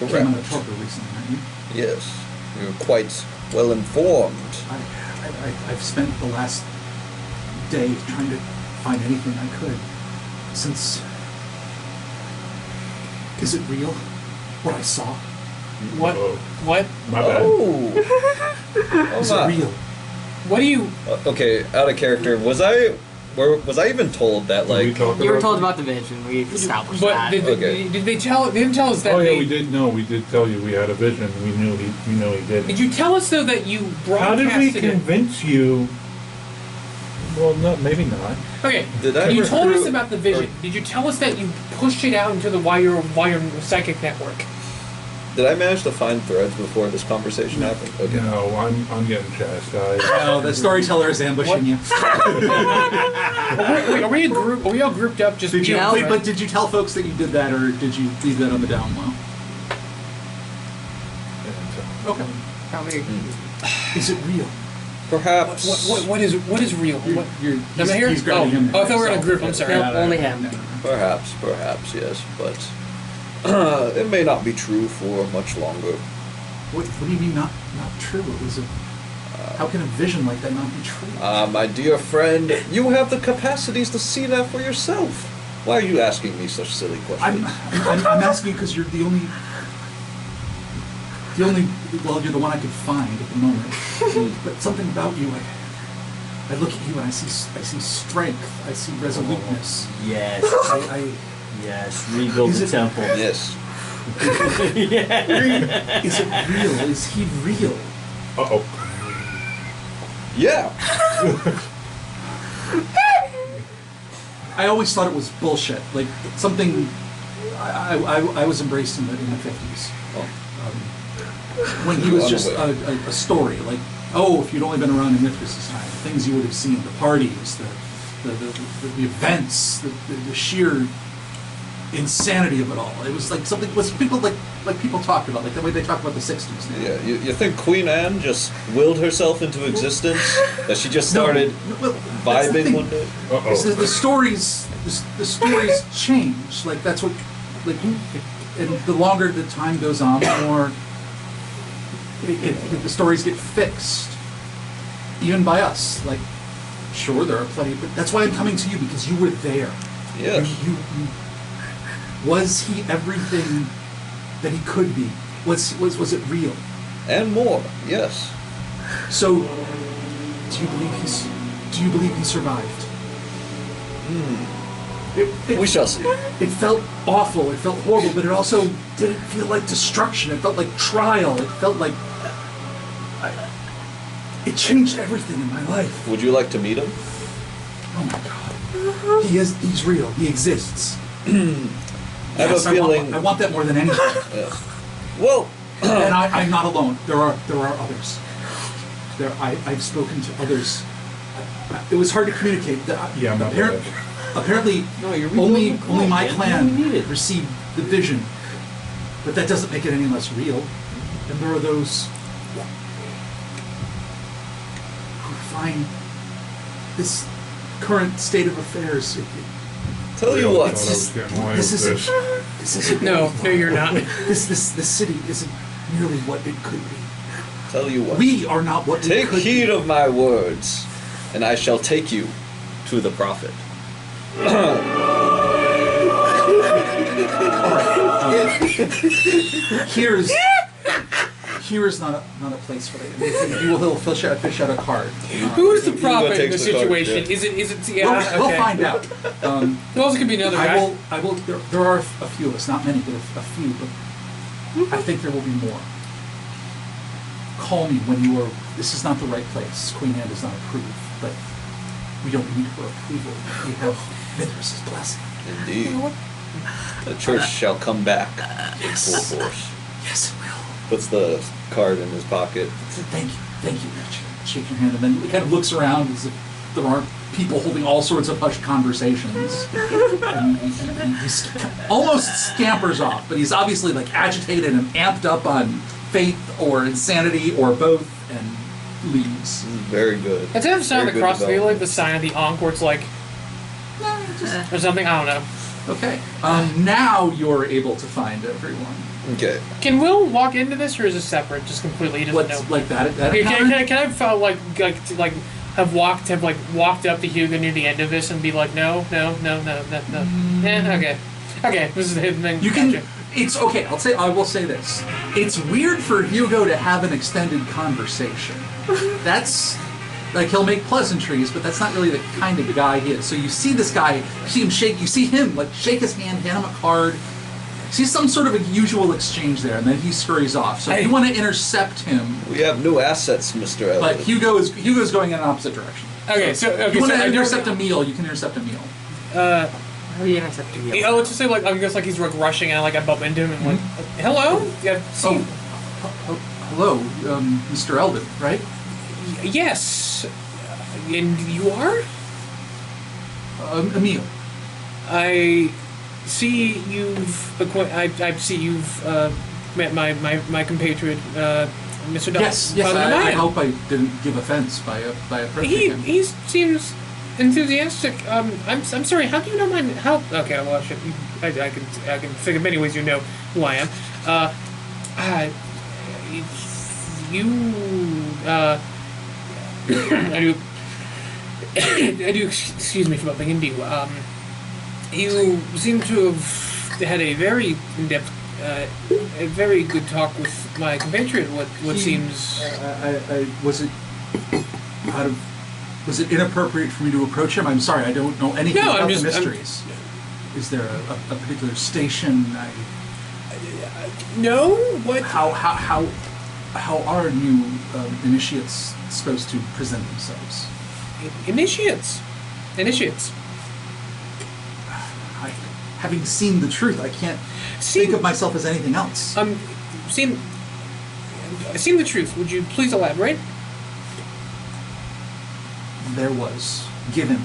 came out of trouble recently, aren't you? Yes. You're quite well informed. I've spent the last day trying to find anything I could since. Is it real? What I saw? What? Oh, What? my bad. Oh Is my. it real? What do you? Okay, out of character. Was I even told that Did we like? talk You were about told it? about the vision. We established But that. Okay. did they tell? They didn't tell us that. Oh yeah, they, we did. No, we did tell you we had a vision. We knew he did. Did you tell us though that you How did we broadcasted it? convince you? Well, no, maybe not. Okay. Did I You ever told us recruit- about the vision. Did you tell us that you pushed it out into the wider psychic network? Did I manage to find threads before this conversation happened? Okay. No, I'm getting chastised. No, the storyteller is ambushing you. Are we a group? Are we all grouped up? Just Did you? No. But did you tell folks that you did that, or did you leave that on the down low? Okay. Probably. Is it real? Perhaps. What is real? What? Am I here? He's grabbing him. Oh, I thought we were in a group. I'm sorry. No, only him. Perhaps, yes, but it may not be true for much longer. What do you mean not true? It was a. How can a vision like that not be true? My dear friend, you have the capacities to see that for yourself. Why are you asking me such silly questions? I'm asking because you're the only. Well, you're the one I could find at the moment. But something about you, I look at you and I see strength. I see resoluteness. Yes. Yes, rebuild Is the it- temple. Yes. Yeah. Is it real? Is he real? Uh-oh. Yeah. I always thought it was bullshit. Like something I was embraced in the 50s. When he was just a story. Like, oh, if you'd only been around in Mithras' time, the things you would have seen, the parties, the events, the sheer insanity of it all. It was like something was people like people talked about, like the way they talk about the 60s now. Yeah. You think Queen Anne just willed herself into existence? That she just started well, that's the vibing thing. one day? Is that the stories change. Like that's what, like, and the longer the time goes on, the more the stories get fixed, even by us. Like, sure, there are plenty, but that's why I'm coming to you, because you were there. Yes. You was he everything that he could be? Was it real? And more. Yes. So, do you believe he survived? We shall see. It felt awful, it felt horrible, but it also didn't feel like destruction. It felt like trial. It felt like it changed everything in my life. Would you like to meet him? Oh my God. He's real. He exists. I have a feeling. I want that more than anything. Yes. Well, And I'm not alone. There are others. I've spoken to others. It was hard to communicate. Yeah, I'm not Apparently, No, you're only rebuilding the my cult, man. clan You don't need it. received the vision, but that doesn't make it any less real. And there are those who find this current state of affairs. tell you I what. thought I was getting away This with isn't. this. This isn't. No, you're not. This city isn't nearly what it could be. Tell you what. We are not what we Take could heed be. of my words, and I shall take you to the prophet. Here is not a place for it. You will fish out a card. Who is the Who prophet in takes this the card, situation? yeah. Is it? Yeah. We'll Okay. find out. Who else could be another guy? I will. There are a few of us, not many, but a few. But I think there will be more. Call me when you are. This is not the right place. Queen Anne does not approve, but we don't need her approval. We have Mithras' blessing. Indeed. The church shall come back in full force. Yes, it will. Puts the card in his pocket. Thank you, Rich. Shake your hand, and then he kind of looks around as if there aren't people holding all sorts of hushed conversations. And he almost scampers off, but he's obviously like agitated and amped up on faith or insanity or both, and leaves. Very good. Instead of sound Very good across the field, like the development. sign of the Encore, it's like, or something. I don't know. Okay. Now you're able to find everyone. Okay. Can Will walk into this, or is it separate, just completely? He doesn't What's know. like that? That Okay, encounter? can I have walked up to Hugo near the end of this and be like, no. Okay. This is the hidden thing. You can. Gotcha. It's okay. I will say this. It's weird for Hugo to have an extended conversation. That's like he'll make pleasantries, but that's not really the kind of guy he is. So you see this guy, you see him shake. You see him like shake his hand, hand him a card. See some sort of a usual exchange there, and then he scurries off. So if you want to intercept him, We have new assets, Mr. Elliot. but Hugo's going in an opposite direction. Okay, If you want to I don't- intercept a meal, you can intercept a meal. How do you intercept the Yeah, let's just say I guess he's like rushing and I bump into him and like, hello? Yeah, see, Hello, Mr. Eldon, right? yes. And you are? Emil. I see you've met my compatriot, Mr. Dawson. Yes. Father I Ryan. hope I didn't give offense by approaching him. He seems enthusiastic. I'm sorry. How do you know my how? Okay, well, I can think of many ways you know who I am. I do. I do. Excuse me for bumping into you. You seem to have had a very in-depth, a very good talk with my compatriot. What seems. Was it inappropriate for me to approach him? I'm sorry, I don't know anything No, about I'm the just- mysteries. Is there a particular station? No? What? How are new initiates supposed to present themselves? Initiates. Having seen the truth, I can't think of myself as anything else. Seen the truth. Would you please elaborate? There was given,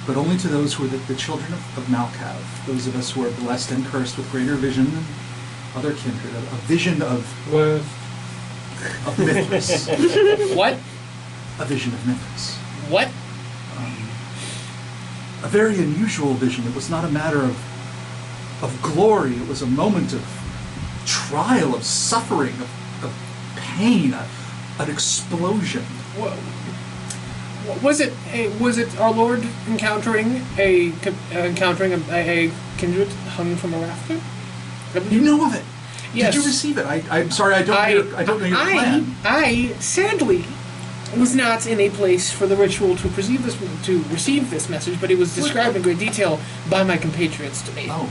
but only to those who are the children of Malkav, those of us who are blessed and cursed with greater vision than other kindred, a vision of Mithras. What? A vision of Mithras. What? A very unusual vision. It was not a matter of glory. It was a moment of trial, of suffering, of pain, an explosion. Was it our Lord encountering a kindred hung from a rafter? You know of it. Yes. Did you receive it? I'm sorry, I don't know your plan. I sadly was not in a place for the ritual to receive this message, but it was described in great detail by my compatriots to me. Oh.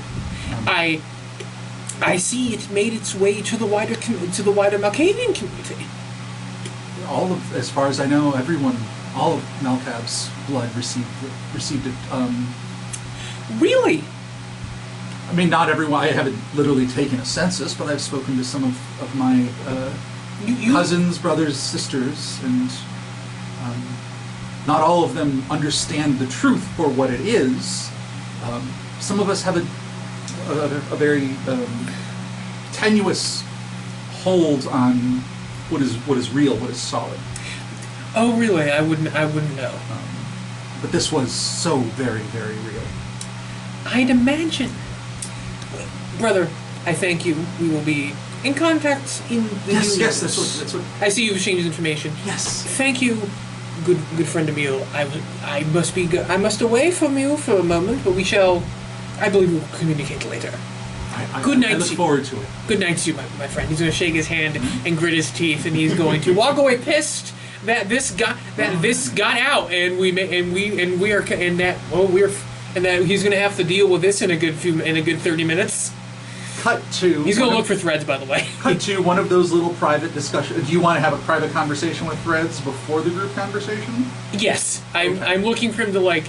I see it made its way to the wider Malkavian community. As far as I know, all of Malkav's blood received it. Really? I mean, not everyone. I haven't literally taken a census, but I've spoken to some of my cousins, brothers, sisters, and not all of them understand the truth for what it is. Some of us have a very tenuous hold on what is real, what is solid. Oh, really? I wouldn't know. But this was so very, very real. I'd imagine. Brother, I thank you. We will be in contact in the Yes, new yes, years. that's what. I see you've changed information. Yes. Thank you, good friend Emil. I must away from you for a moment, but I believe we'll communicate later. Good night. I look forward to it. Good night to you, my friend. He's going to shake his hand and grit his teeth, and he's going to walk away pissed that this got out, and that he's going to have to deal with this in a good 30 minutes. Cut to. He's going to look for threads, by the way. Cut to one of those little private discussions. Do you want to have a private conversation with Threads before the group conversation? Yes, I'm looking for him to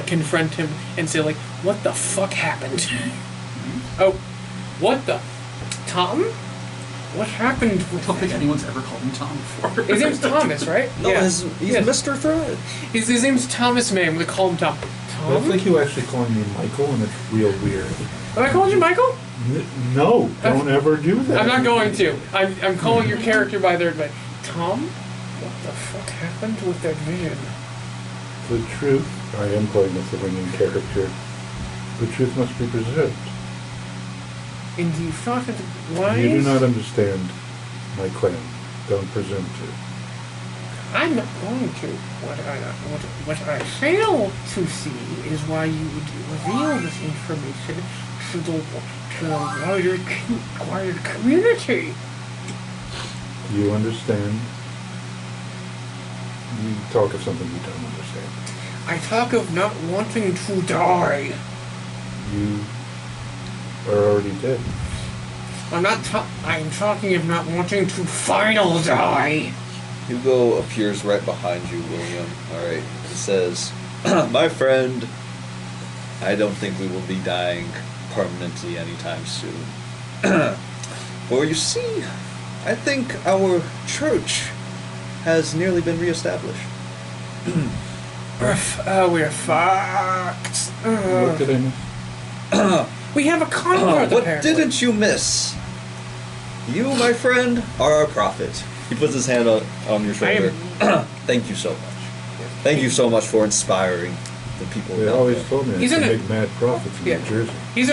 confront him and say what the fuck happened? Oh, what the Tom? What happened? I don't think anyone's ever called him Tom before. His name's Thomas, right? No, yeah. he's Mr. Thread. His name's Thomas May. I'm gonna call him Tom. I don't think you actually calling me Michael, and it's real weird. Am I calling you Michael? No, don't ever do that. I'm not going to. I'm calling your character by their name. Tom, what the fuck happened with that vision? The truth, I am calling this a ringing character. The truth must be preserved. And you thought it wise? You do not understand my clan. Don't presume to. I'm not going to. What I fail to see is why you would reveal this information to the wider community. You understand? You talk of something you don't understand. I talk of not wanting to die. You are already dead. I'm talking of not wanting to final die. Hugo appears right behind you, William. Alright. He says, my friend, I don't think we will be dying permanently anytime soon. For you see, I think our church has nearly been reestablished. We're fucked. What did I miss? We have a convert, What apparently. didn't you miss? You, my friend, are our prophet. He puts his hand on your shoulder. Thank you so much. Thank you so much for inspiring the people. They always told me I He's could in a- make mad profits in New Jersey. He's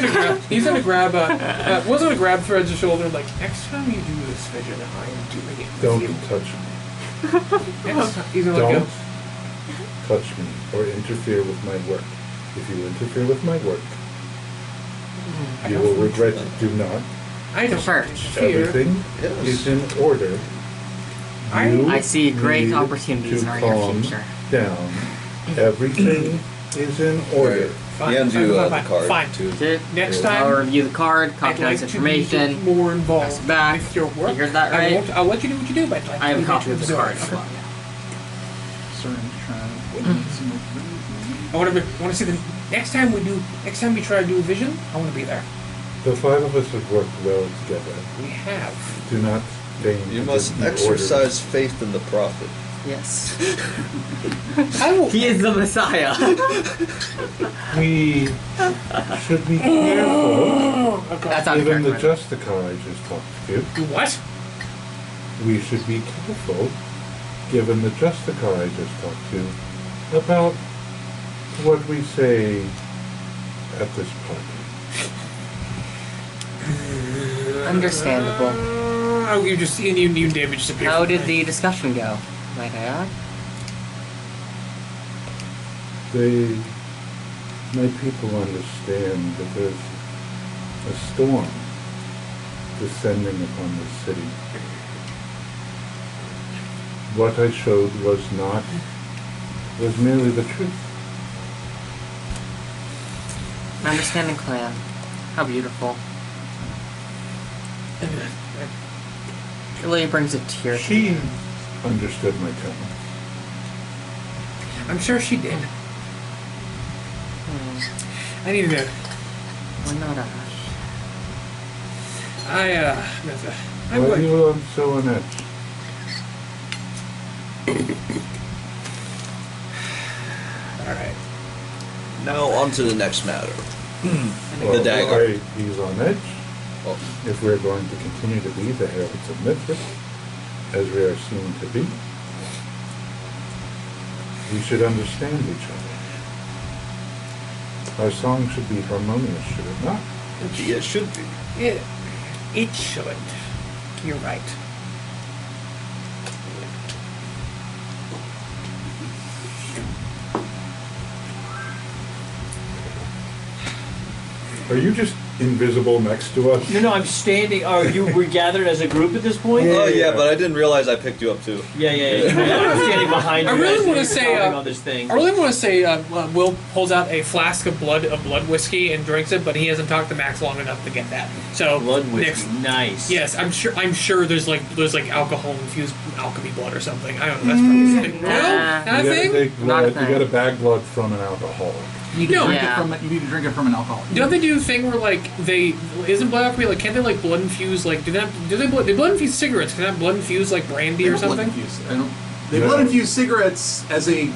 gonna grab Thread's shoulder next time you do this vision, I am doing it with Don't you. touch me. Next time, he's gonna Don't go. touch me or interfere with my work. If you interfere with my work, you will regret it. Do not. I don't interfere. Everything Yes. is in order. I You see great need opportunities to in our near calm future. down. Everything is in order. Fine. He hands fine, you fine, the fine, card, fine. too. Okay. Next Yeah. I'll time, review the card, I'd copy like this to be information. more involved Pass it back. with your work. You heard that right? I'll let you do what you do, but I'd like I have to a copy of the observe. card. I want to see the next time we try to do a vision. I want to be there. The five of us have worked well together. We have. Do not deign You to must give me exercise faith in the prophet. Yes. I will. He is the Messiah. orders. We should be careful. That's out of Given the character. Justicar I just talked to, Do what? we should be careful, given the Justicar I just talked to, about what we say at this party. Understandable. Oh, you damaged the How did the discussion go? Might I add? My people understand that there's a storm descending upon the city. What I showed was merely the truth. My understanding clan. How beautiful. It really brings a tear to She me. understood my tone. I'm sure she did. Hmm. I need to. Why not Ash? I'm Why are going. you so on edge? All right. Now on to the next matter. Well, dagger. He's on edge. Oh, If we're going to continue to be the heralds of Mithras, as we are seen to be, we should understand each other. Our song should be harmonious, should it not? it should be. It should. You're right. Are you just invisible next to us? No, I'm standing. Oh, we're gathered as a group at this point? Oh yeah, but I didn't realize I picked you up too. Yeah. I'm standing behind you. I really guys wanna and say, talking uh, on this thing. I really want to say Will pulls out a flask of blood whiskey and drinks it, but he hasn't talked to Max long enough to get that. So Blood whiskey. next, Nice. yes, I'm sure there's alcohol infused alchemy blood or something. I don't know. That's probably something. Nah. No, not a You gotta thing. take Not a blood. You thing. gotta bag blood from an alcoholic. You need to No. drink Yeah. you need to drink it from an alcoholic. Don't they do a thing where isn't blood alchemy can't they blood infuse they blood infuse cigarettes? Can that blood infuse brandy They or don't blood something? infuse. They Yeah. blood infuse cigarettes as a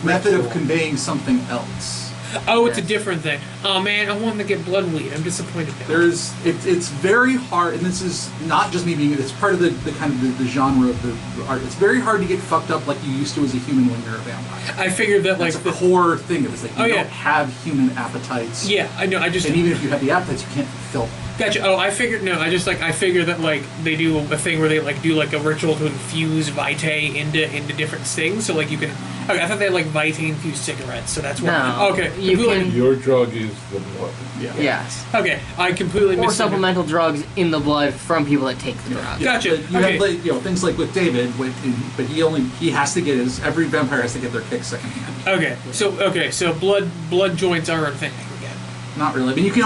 method of conveying something else. Oh, it's a Yes. different thing. Oh man, I wanted to get blood weed. I'm disappointed now. It's very hard, and this is not just me being. It's part of the kind of the genre of the art. It's very hard to get fucked up like you used to as a human when you're a vampire. I figured that That's the core thing of it. Is that you Oh, yeah. don't have human appetites. yeah, I know. I just And even if you have the appetites, you can't fulfill them. gotcha. Oh, I figured no. I figured that they do a thing where they do a ritual to infuse vitae into different things. So you can. Okay, I thought they had vitae infused cigarettes. So that's what. No, Okay. you completely- can- Your drug is the blood. Yeah. Yes. Okay, I completely Or misunderstood. supplemental drugs in the blood from people that take the drug. Gotcha. But you Okay. have things like with David, but he has to get every vampire has to get their kick secondhand. So blood joints are a thing again. Not really. I mean, you can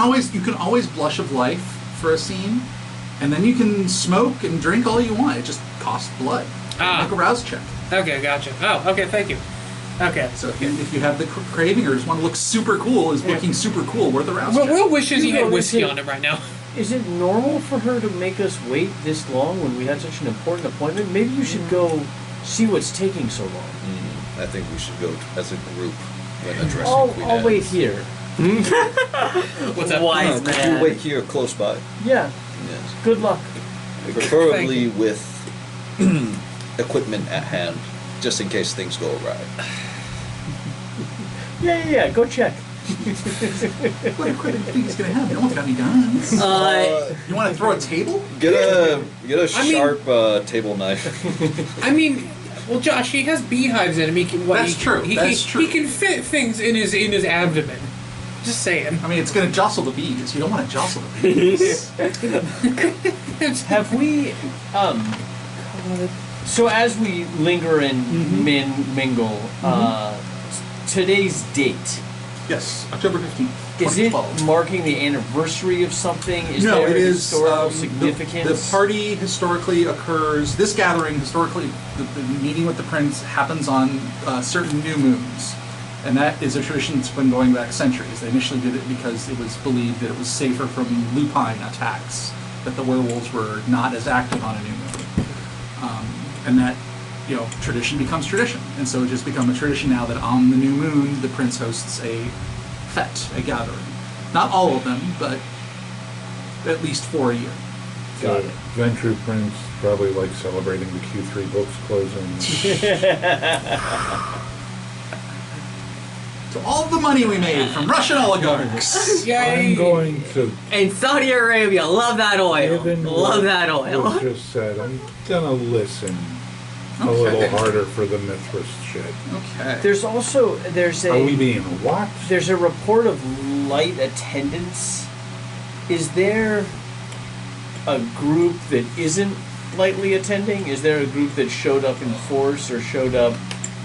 always blush of life for a scene, and then you can smoke and drink all you want. It just costs blood. Ah. Make a rouse check. Okay, gotcha. Oh, okay, thank you. Okay. So if you have the craving or just want to look super cool, is looking super cool worth a rouse check. Will wishes he You had know, whiskey is it- on him right now. Is it normal for her to make us wait this long when we had such an important appointment? Maybe you should go see what's taking so long. I think we should go as a group when addressing Queen I'll Anne. wait here. What's that? Wise Could man. you wait here close by? Yeah. Yes. Good luck. Preferably with equipment at hand, just in case things go awry. Yeah. Go check. What equipment do you think he's gonna have? No one's got any guns. You want to throw a table? Get a I mean- sharp table knife. I mean, well, Josh, he has beehives in him. That's true. That's true. He can fit things in his abdomen. Just saying. I mean, it's gonna jostle the bees. You don't want to jostle the bees. Have we so as we linger and mingle, today's date. Yes, October 15th. Is it 2012. marking the anniversary of something? Is No, there it is historical the significance? party historically occurs. This gathering historically, the meeting with the prince happens on certain new moons, and that is a tradition that's been going back centuries. They initially did it because it was believed that it was safer from lupine attacks, that the werewolves were not as active on a new moon, and that tradition becomes tradition, and so it just become a tradition now that on the new moon the prince hosts a fete, a gathering. Not all of them, but at least 4 a year. Got it. Venture Prince probably like celebrating the Q3 books closing. So all the money we made from Russian oligarchs. Yay! I'm going to, And Saudi Arabia, love that oil. given Love what that was oil. just said, I'm gonna listen a Okay. little harder for the Mithras shit. Okay. There's also Are we being watched? there's a report of light attendance. Is there a group that isn't lightly attending? Is there a group that showed up in force or showed up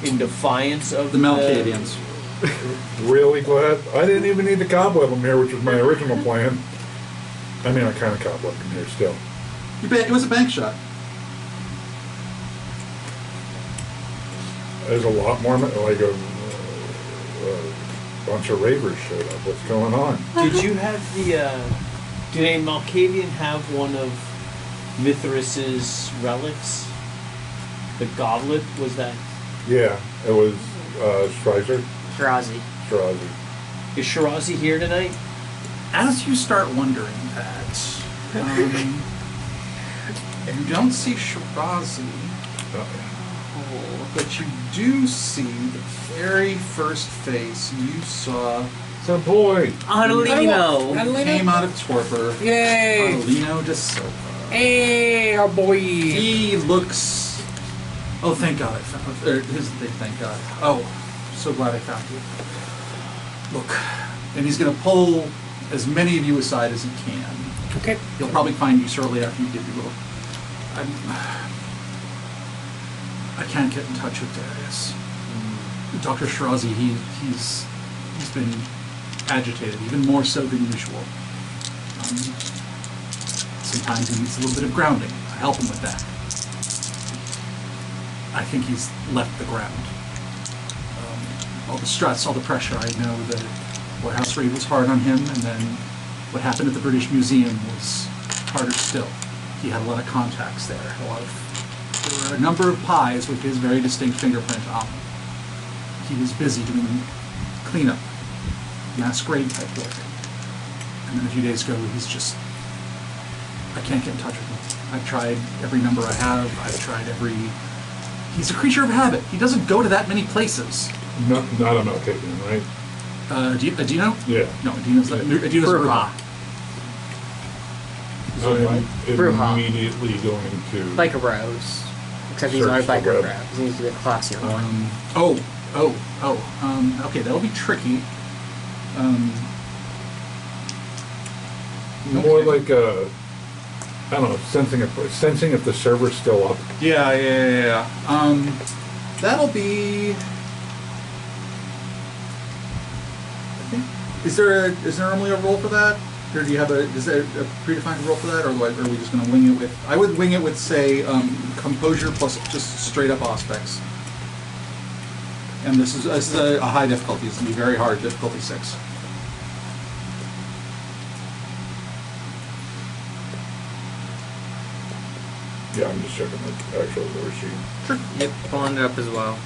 in defiance of The Malkavians. Really glad? I didn't even need to cobweb them here, which was my original plan. I mean, I kind of cobwebbed them here still. It was a bank shot. There's a lot more, like a bunch of ravers showed up. What's going on? Did you have the? Did a Malkavian have one of Mithras's relics? The goblet, was that? Yeah, it was Stryzer. Shirazi. Strazi. Is Shirazi here tonight? As you start wondering that, you don't see Shirazi, but you do see the very first face you saw It's a boy. Adelino. Adelino? came out of torpor. Yay! Adelino de Silva. Hey, our boy. He looks. Oh, thank God I found. Thank God. Oh, so glad I found you. Look, and he's going to pull as many of you aside as he can. Okay. He'll probably find you shortly after you give your little. I can't get in touch with Darius. Dr. Shirazi, he's been agitated, even more so than usual. Sometimes he needs a little bit of grounding. I help him with that. I think he's left the ground. All the stress, all the pressure. I know the warehouse raid was hard on him, and then what happened at the British Museum was harder still. He had a lot of contacts there. There were a number of pies with his very distinct fingerprint on them. He was busy doing cleanup, masquerade type work. And then a few days ago, I can't get in touch with him. I've tried every number I have. He's a creature of habit. He doesn't go to that many places. Not a Malkavian, right? Adino? Yeah. No, Adino's Bruja. So I'm Bruja. immediately going to... Biker bros. Except he's not a Search the biker web. bro. He needs to be classier. Okay, that'll be tricky. More like a... I don't know, sensing if the server's still up. Yeah. That'll be. I think. Is there normally a roll for that, or do you have is there a predefined roll for that, or are we just going to wing it with? I would wing it with say composure plus just straight up aspects. And this is a high difficulty. It's going to be very hard, difficulty 6. Yeah, I'm just checking the actual lure sheet. Sure. Yep, pulling it up as well.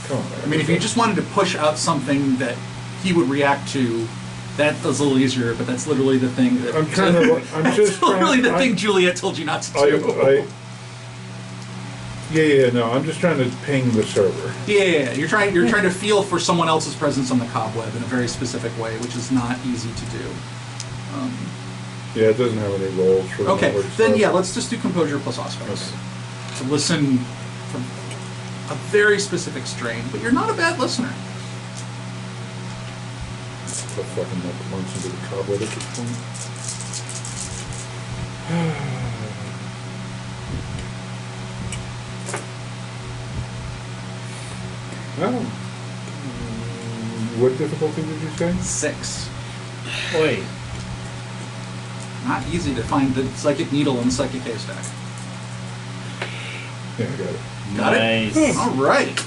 Come on. I mean, if you just wanted to push out something that he would react to, that was a little easier. But that's literally the thing. I'm trying to... I'm just literally the trying, thing Juliet told you not to do. No, I'm just trying to ping the server. Yeah. You're trying to feel for someone else's presence on the cobweb in a very specific way, which is not easy to do. Yeah, it doesn't have any rolls for the Okay, network then stuff. yeah, let's just do composure plus aspects. To listen from a very specific strain, but you're not a bad listener. The fucking neck points into the cobweb at this point. Oh. What difficulty did you say? 6. Oi. Not easy to find the psychic needle in the psychic haystack. Yeah, I got it. Got Nice. it? All right.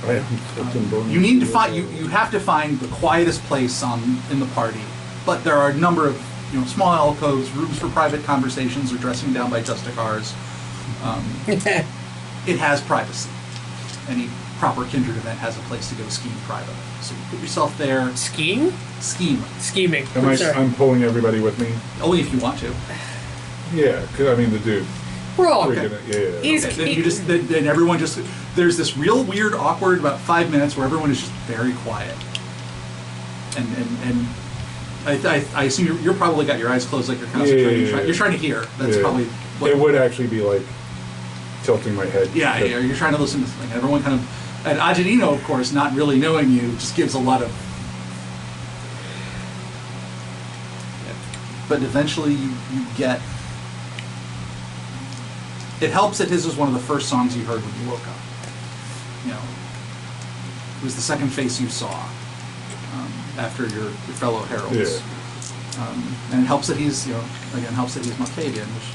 I am such a bonus. You need to find. You have to find the quietest place in the party, but there are a number of small alcoves, rooms for private conversations, or dressing down by Justicars. It has privacy. Any proper kindred event has a place to go skiing privately. So you put yourself there. Skiing? Scheming. I'm pulling everybody with me. Only if you want to. Yeah, because I mean the dude. We're all We're good. gonna, yeah. He's- Okay, then everyone just. There's this real weird, awkward about 5 minutes where everyone is just very quiet. And I assume you're probably got your eyes closed like you're concentrating. Yeah. You're trying to hear. That's Yeah. probably. It would actually be like tilting my head. Yeah, you're trying to listen to something. Everyone kind of. And Agenino, of course, not really knowing you, just gives a lot of. But eventually you get. It helps that his was one of the first songs you heard when you woke up. It was the second face you saw after your fellow heralds. Yeah. And it helps that he's, helps that he's Malkavian, which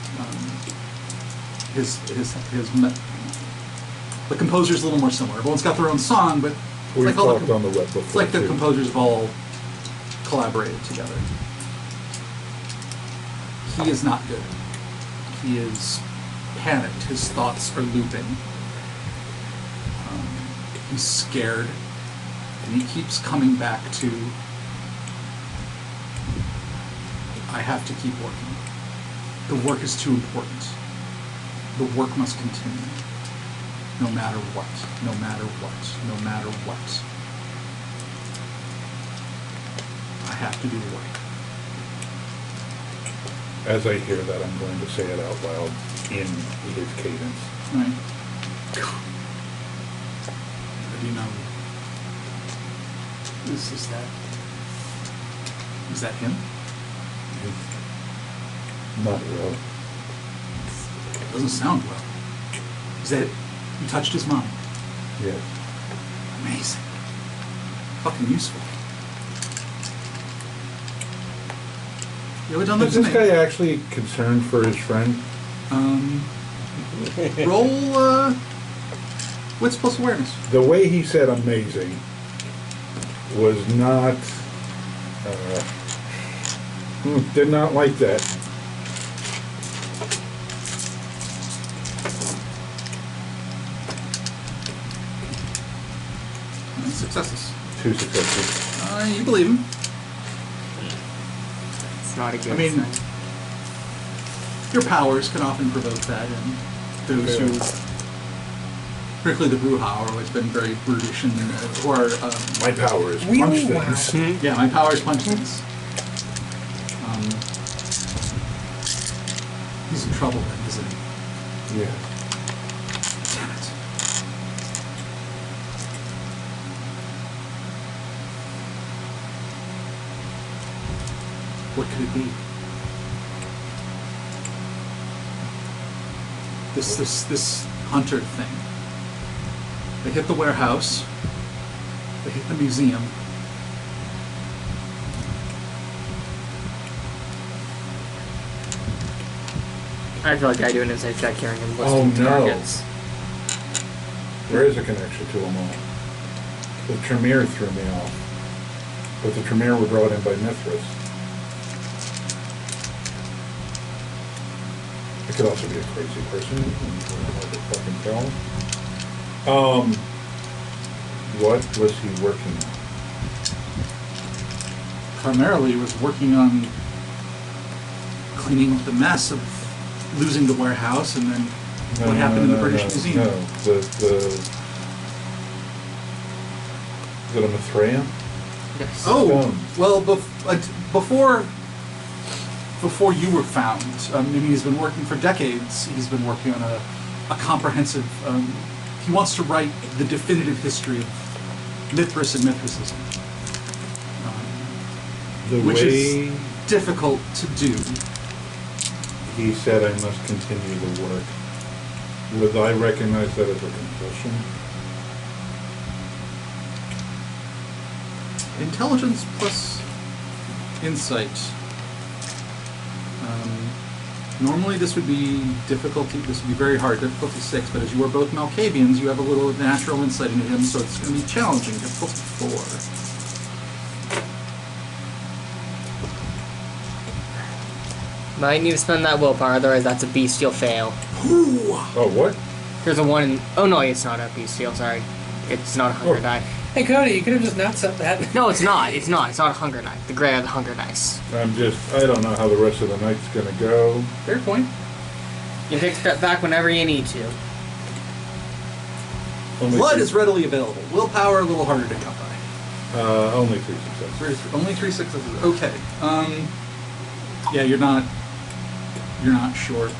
the composer's a little more similar. Everyone's got their own song, but We've like all talked on the web before. it's like the too. composers have all collaborated together. He is not good. He is panicked. His thoughts are looping. He's scared, and he keeps coming back to, I have to keep working. The work is too important. The work must continue. No matter what, no matter what, no matter what. I have to do the work. As I hear that, I'm going to say it out loud in his cadence. Right. How do you know? Is that him? Not well. Doesn't sound well. Is that it? You touched his mind. Yes. Amazing. Fucking useful. You ever done that Is to this me? guy actually concerned for his friend? Roll, wits plus awareness. The way he said amazing was not, did not like that. Successes. 2 successes. You believe him. It's not a good I mean, sign. your powers can often provoke that, and those Yeah. who, particularly the Bruja, are always been very brutish and who are, My power is We punch will things. yeah, my powers punch things. He's in trouble then, isn't he? Yeah. Damn it. What could it be? This hunter thing. They hit the warehouse. They hit the museum. I feel like I do an insight check carrying him Oh, listing no. targets. There is a connection to them all. The Tremere threw me off. But the Tremere were brought in by Mithras. It could also be a crazy person. Hard to fucking tell. What was he working on? Primarily was working on cleaning up the mess of losing the warehouse and then what happened in the British Museum. No, is it a Mithraeum? Yes. Oh, Stone. well, before you were found, I mean, he's been working for decades. He's been working on a comprehensive. He wants to write the definitive history of Mithras and Mithraism, The which way is difficult to do. he said I must continue the work, would I recognize that as a compulsion? Intelligence plus insight. Normally this would be difficulty. This would be very hard, difficulty 6. But as you are both Malkavians, you have a little natural insight into him, so it's going to be challenging. Difficulty 4. Might need to spend that willpower, otherwise that's a bestial fail. Ooh. Oh, what? There's a 1 in... Oh no, it's not a bestial, sorry. It's not a hunger die. Hey Cody, you could have just not said that. No, it's not. It's not. It's not a hunger die. The gray are the hunger dice. I don't know how the rest of the night's gonna go. Fair point. You pick that back whenever you need to. Blood is readily available. Willpower a little harder to come by. Only 3 successes. Only 3 successes. Okay. Yeah, you're not sure.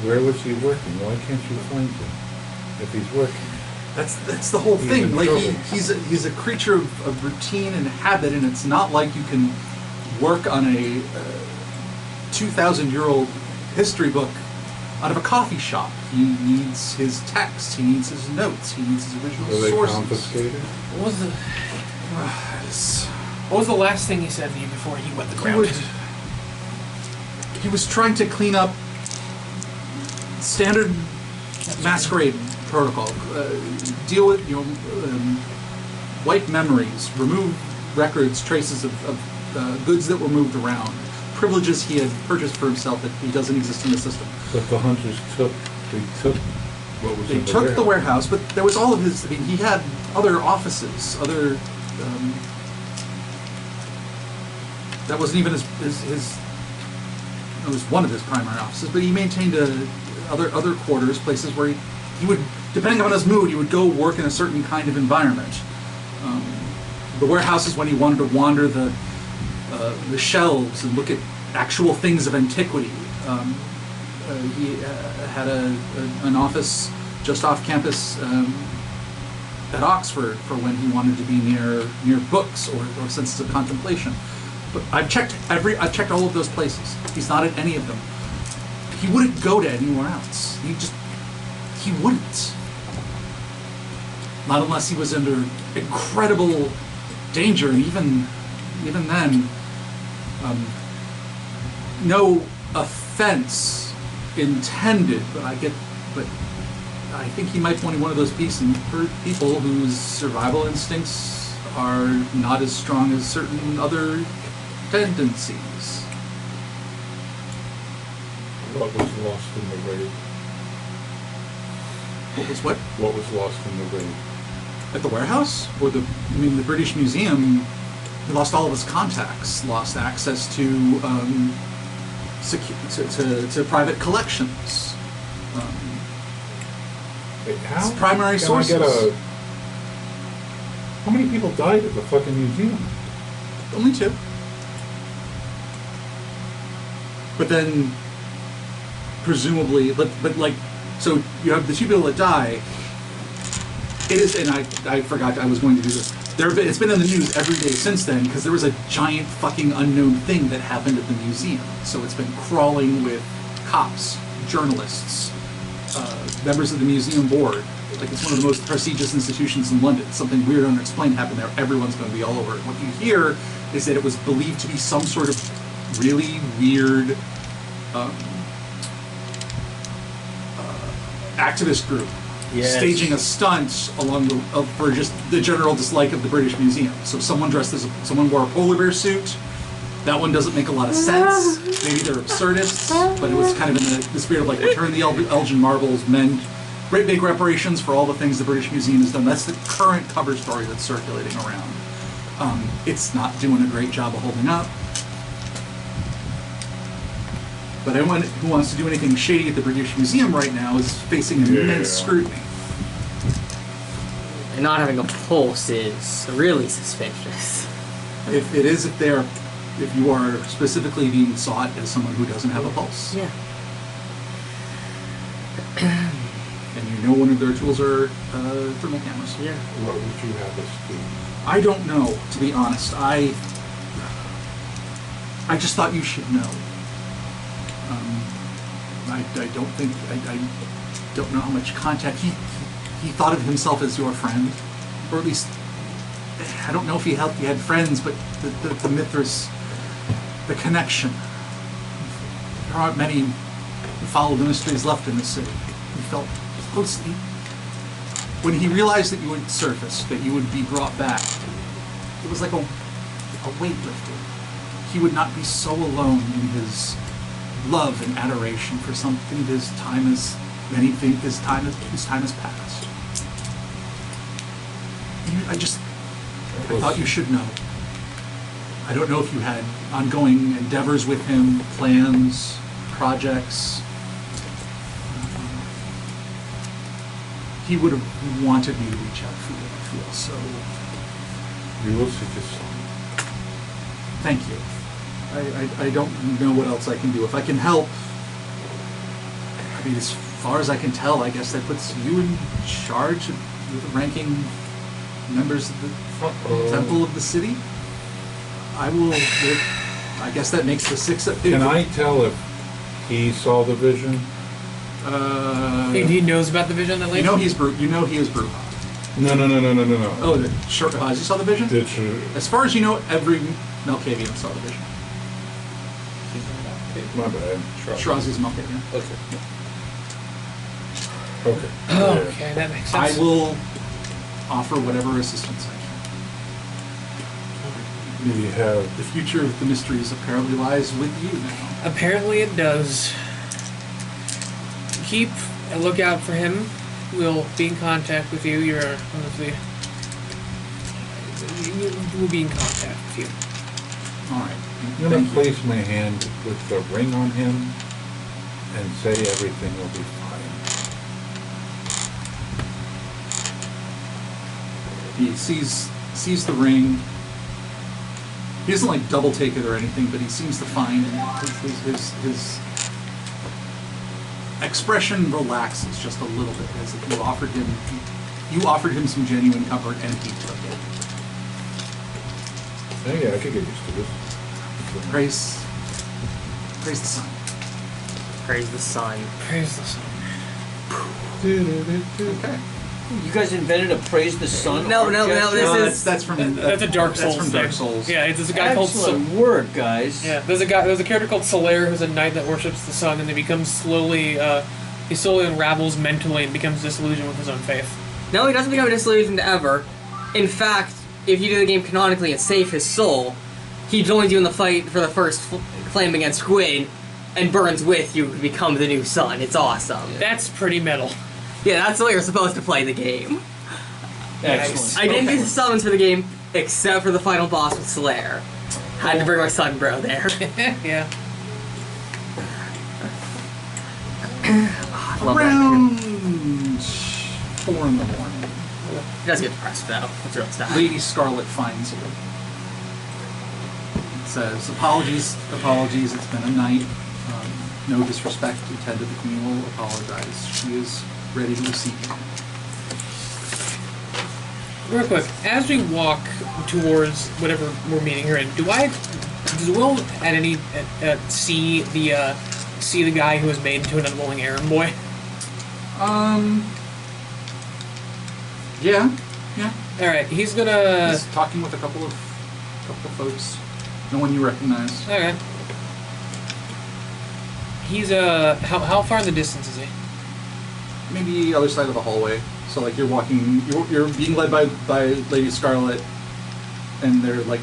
Where was he working? Why can't you find him if he's working? That's the whole He's thing. in Like trouble. he's a creature of routine and habit, and it's not like you can work on a 2,000-year-old history book out of a coffee shop. He needs his text. He needs his notes. He needs his original Were they sources. confiscated? What was the last thing he said to you before he went the ground? He was trying to clean up standard Masquerade protocol. Deal with, wipe memories, remove records, traces of goods that were moved around, privileges he had purchased for himself that he doesn't exist in the system. But the hunters took what was They in the took the warehouse, but there was all of his. I mean, he had other offices, other. That wasn't even his. It was one of his primary offices, but he maintained other quarters, places where he would, depending on his mood, he would go work in a certain kind of environment. The warehouses when he wanted to wander the shelves and look at actual things of antiquity. He had an office just off campus at Oxford for when he wanted to be near books or senses of contemplation. But I've checked all of those places. He's not at any of them. He wouldn't go to anywhere else. He wouldn't. Not unless he was under incredible danger, and even then, no offense intended. But I think he might be one of those people whose survival instincts are not as strong as certain other tendencies. What was lost in the raid? What was what? What was lost in the raid? At the warehouse? Or the British Museum, he lost all of his contacts, lost access to private collections. Wait, how? His primary Can sources. I get how many people died at the fucking museum? Only 2. But then, presumably, but like, so you have the 2 people that die. It is, and I forgot I was going to do this. It's been in the news every day since then because there was a giant fucking unknown thing that happened at the museum. So it's been crawling with cops, journalists, members of the museum board. Like, it's one of the most prestigious institutions in London. Something weird and unexplained happened there. Everyone's going to be all over it. What you hear is that it was believed to be some sort of really weird activist group staging a stunt for just the general dislike of the British Museum. So someone someone wore a polar bear suit. That one doesn't make a lot of sense. Maybe they're absurdists, but it was kind of in the spirit of like return the Elgin marbles, mend great big reparations for all the things the British Museum has done. That's the current cover story that's circulating around. It's not doing a great job of holding up. But anyone who wants to do anything shady at the British Museum right now is facing immense scrutiny. And not having a pulse is really suspicious. If you are specifically being sought as someone who doesn't have a pulse. Yeah. And you know one of their tools are thermal cameras. Yeah. What would you have us do? I don't know, to be honest. I just thought you should know. I don't think I don't know how much contact he thought of himself as your friend, or at least I don't know if he had friends, but the Mithras, the connection. There aren't many who follow the mysteries left in the city. He felt close. When he realized that you would surface, that you would be brought back, it was like a weight lifted. He would not be so alone in his love and adoration for something his time has passed. I thought you should know. I don't know if you had ongoing endeavors with him, plans, projects. He would have wanted me to reach out for you, I feel, so... You will see this song. Thank you. I don't know what else I can do. If I can help, I mean, as far as I can tell, I guess that puts you in charge of the ranking members of the temple of the city. I guess that makes the 6 up. Can I tell if he saw the vision? He knows about the vision that You know he's brute. You know he is brute. No. Oh, the short you saw the vision? As far as you know, every Malkavian saw the vision. My bad. Shirazi's Malkavian. Okay. Okay, that makes sense. I will offer whatever assistance I can. We have The future of the mysteries apparently lies with you now. Apparently it does. Keep a lookout for him. We'll be in contact with you. You're one of the... We'll be in contact with you. Alright. I'm going to place my hand with the ring on him and say everything will be fine. He sees the ring. He doesn't like double take it or anything, but he seems to find his expression relaxes just a little bit, as if you offered him some genuine comfort and he took it. Oh, yeah, I could get used to this. Praise the sun. Praise the sun. Praise the sun. Okay. You guys invented a praise the sun? No, this That's from That's a Dark Souls That's from Dark thing. Souls. Yeah, there's a guy called Excellent work, guys. Yeah, there's a character called Solaire who's a knight that worships the sun, and he becomes he slowly unravels mentally and becomes disillusioned with his own faith. No, he doesn't become disillusioned ever. In fact, if you do the game canonically and save his soul, he joins you in the fight for the first flame against Squid, and burns with you to become the new sun. It's awesome. That's pretty metal. Yeah, that's the way you're supposed to play the game. Excellent. I didn't do the summons for the game, except for the final boss with Solaire. Had to bring my son bro there. Yeah. Love that. Around 4 in the morning, He does get depressed though. That's real stuff. Lady Scarlet finds you. It says, apologies, it's been a night. No disrespect intended, the Queen will apologize. She is ready to receive you. Real quick, as we walk towards whatever we're meeting her in, does Will at any see the guy who was made into an unwilling errand boy? Yeah. All right, he's gonna. He's talking with a couple of folks. No one you recognize. Okay. He's how far in the distance is he? Maybe the other side of the hallway. So like you're walking, you're being led by Lady Scarlet, and they're like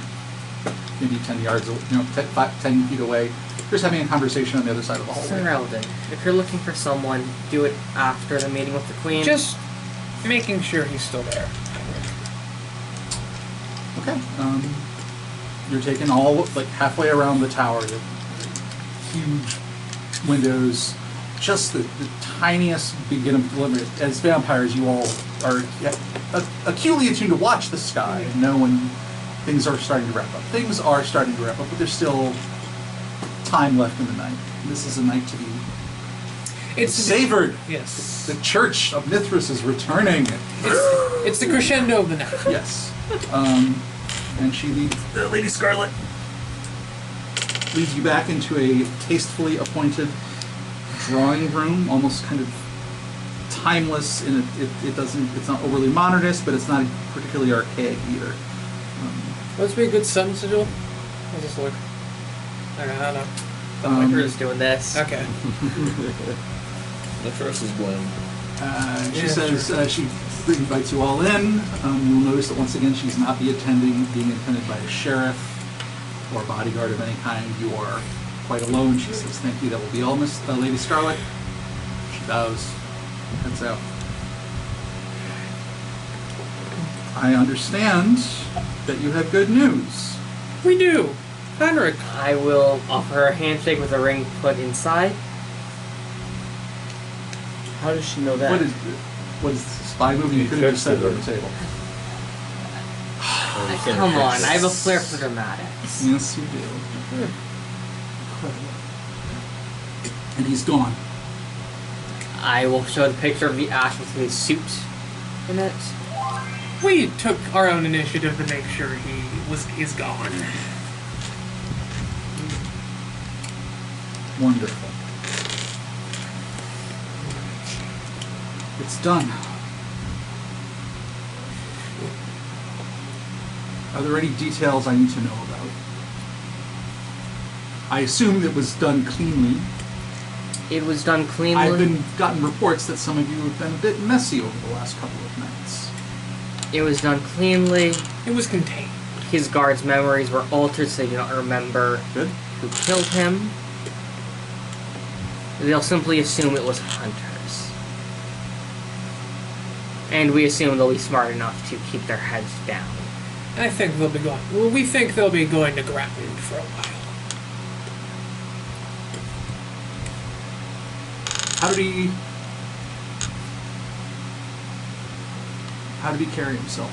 maybe 10 yards, 10 feet away. You're just having a conversation on the other side of the hallway. Sir Eldon, if you're looking for someone, do it after the meeting with the Queen. Just making sure he's still there. Okay. You're taking all like halfway around the tower. The huge windows, just the tiniest beginning of glimmer. As vampires, you all are acutely attuned to watch the sky and know when things are starting to wrap up. Things are starting to wrap up, but there's still time left in the night. This is a night to be savored. Yes. The Church of Mithras is returning. It's the crescendo of the night. Yes. And she leads, Lady Scarlet leads you back into a tastefully appointed drawing room, almost kind of timeless. In it's not overly modernist, but it's not particularly archaic either. What's be a good sentence to do? I'll just look. I don't know. My crew's doing this. Okay. The first is Gwen. She Yeah, says she invites you all in. You'll notice that once again she's not being attended by a sheriff or bodyguard of any kind. You are quite alone. She says, "Thank you. That will be all, Miss Lady Scarlet." She bows, heads out. I understand that you have good news. We do. Henrik. I will offer her a handshake with a ring put inside. How does she know that? What is this spy movie? You could have just said it on the table. Come on, I have a flair for dramatics. Yes, you do. And he's gone. I will show the picture of the Ashleton suit in it. We took our own initiative to make sure he's gone. Wonderful. It's done. Are there any details I need to know about? I assume it was done cleanly. It was done cleanly. I've gotten reports that some of you have been a bit messy over the last couple of nights. It was done cleanly. It was contained. His guards' memories were altered so they do not remember Good. who killed him. They'll simply assume it was hunters. And we assume they'll be smart enough to keep their heads down. I think they'll be going. Well, we think they'll be going to ground for a while. How did he carry himself?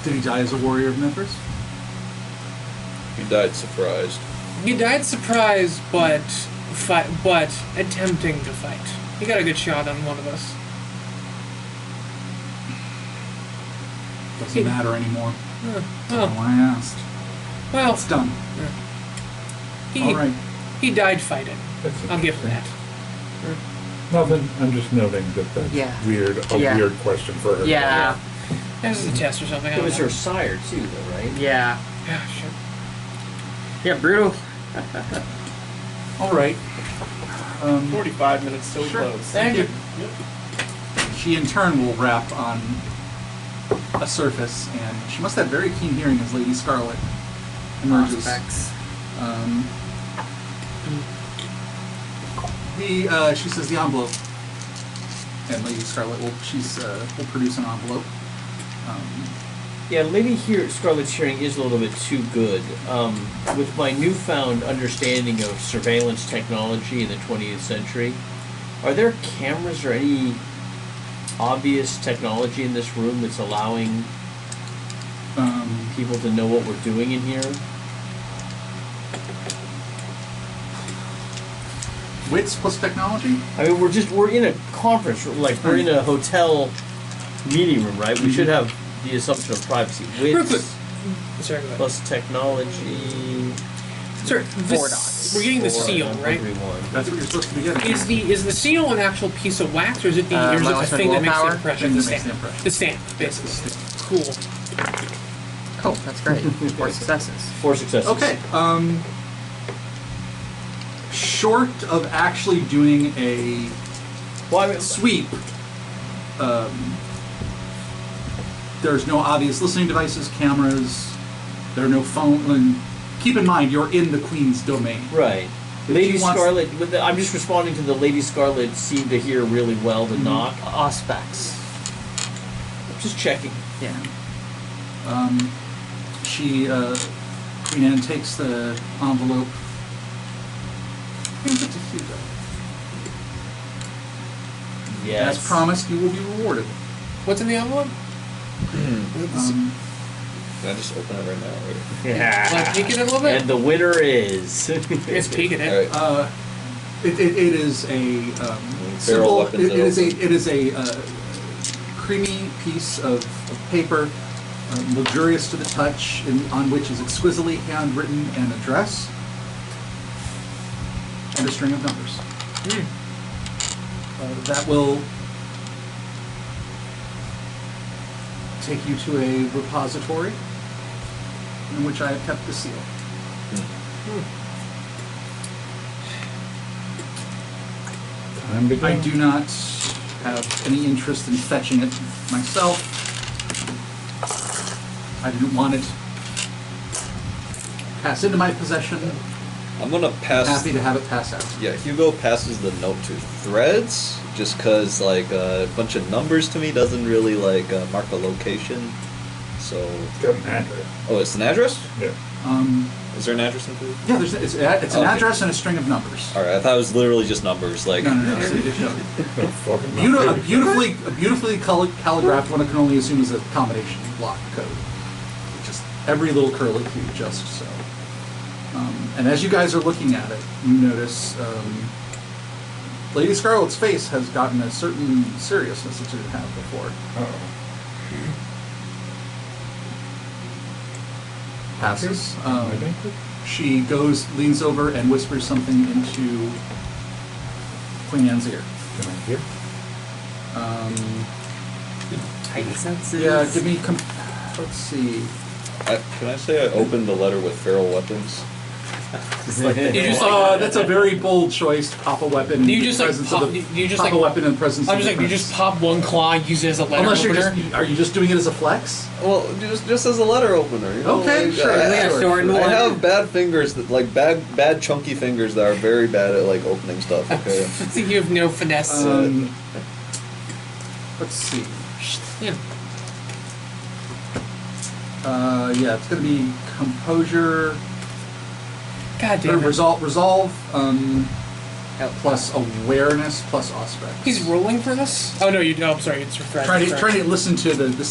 Did he die as a warrior of Memphis? He died surprised. He died surprised, but attempting to fight. He got a good shot on one of us. Doesn't matter anymore. That's Oh, why I asked. well, It's done. he All right. he died fighting. That's I'll give him that. Nothing. I'm just noting that that's Yeah. weird. A Yeah. weird question for her. Yeah, This is a test or something. I It don't was know. her sire too, though, right? yeah. Yeah, sure. Yeah, brutal. All right. 45 minutes till Sure. close. Thank you. She in turn will rap on a surface, and she must have very keen hearing as Lady Scarlet emerges. Prospects. She says the envelope, and Lady Scarlet will produce an envelope. Yeah, maybe here Scarlet's hearing is a little bit too good. With my newfound understanding of surveillance technology in the 20th century, are there cameras or any obvious technology in this room that's allowing people to know what we're doing in here? Wits plus technology. I mean, we're in a conference room, like we're in a hotel meeting room, right? We should have the assumption of privacy. Real quick. Wits Sorry, go ahead. plus technology. Sorry, Four dots. we're getting the Four, seal, right? everyone. That's what you're supposed to be getting. Is the seal an actual piece of wax, or is it the Might or is it want the some thing that makes the willpower? impression? Thing The that makes stamp. the impression. The stamp, Yes, basically. it's- Cool. Cool, that's great. 4 successes. 4 successes. Okay. Short of actually doing a Well, I mean, sweep, there's no obvious listening devices, cameras. There are no phone. And keep in mind, you're in the Queen's domain. right. If Lady she wants- Scarlet. I'm just responding to the Lady Scarlet seemed to hear really well the knock. Auspex. Just checking. Yeah. Queen Anne takes the envelope. Hands it to Hugo. Yes. As promised, you will be rewarded. What's in the envelope? Um, Can I just open it right now? Or? Yeah. Like, peek it a little bit? And the winner is. It's peeking All it. right. it is a Barrel simple. weapons It is a creamy piece of paper, luxurious to the touch, on which is exquisitely handwritten an address. and a string of numbers. That will take you to a repository in which I have kept the seal. Time to go. I do not have any interest in fetching it myself. I didn't want it pass into my possession. I'm gonna pass. Happy to have it pass out. Yeah, Hugo passes the note to Threads, just cause like a bunch of numbers to me doesn't really like mark a location. So. It's got an address. Oh, it's an address? Yeah. Is there an address included? Yeah, it's an Okay. address and a string of numbers. All right, I thought it was literally just numbers. Like. No. A beautifully calligraphed one I can only assume is a combination block code. Just every little curlicue, just so. And as you guys are looking at it, you notice Lady Scarlet's face has gotten a certain seriousness that it didn't have before. Uh-oh. Passes. I think it- She leans over and whispers something into Queen Anne's ear. Can I hear? Tiny senses. Yeah, give me. Let's see. Can I say I opened the letter with feral weapons? That's a very bold choice to pop a weapon. Do you in just the like presence pop? of Do you just pop like? a weapon in the presence I'm of just the like, you prince? just pop one claw, use it as a letter Unless you're opener. are you just doing it as a flex? Well, just as a letter opener. You know, Okay, like, sure. Yeah, short and I one. have bad fingers that like bad chunky fingers that are very bad at like opening stuff. Okay. I think you have no finesse. Let's see. Yeah. Yeah, it's going to be composure. God damn it. Resolve. Plus awareness plus aspect. He's rolling for this? Oh no, you. No, I'm sorry. It's refresh. Trying to listen to the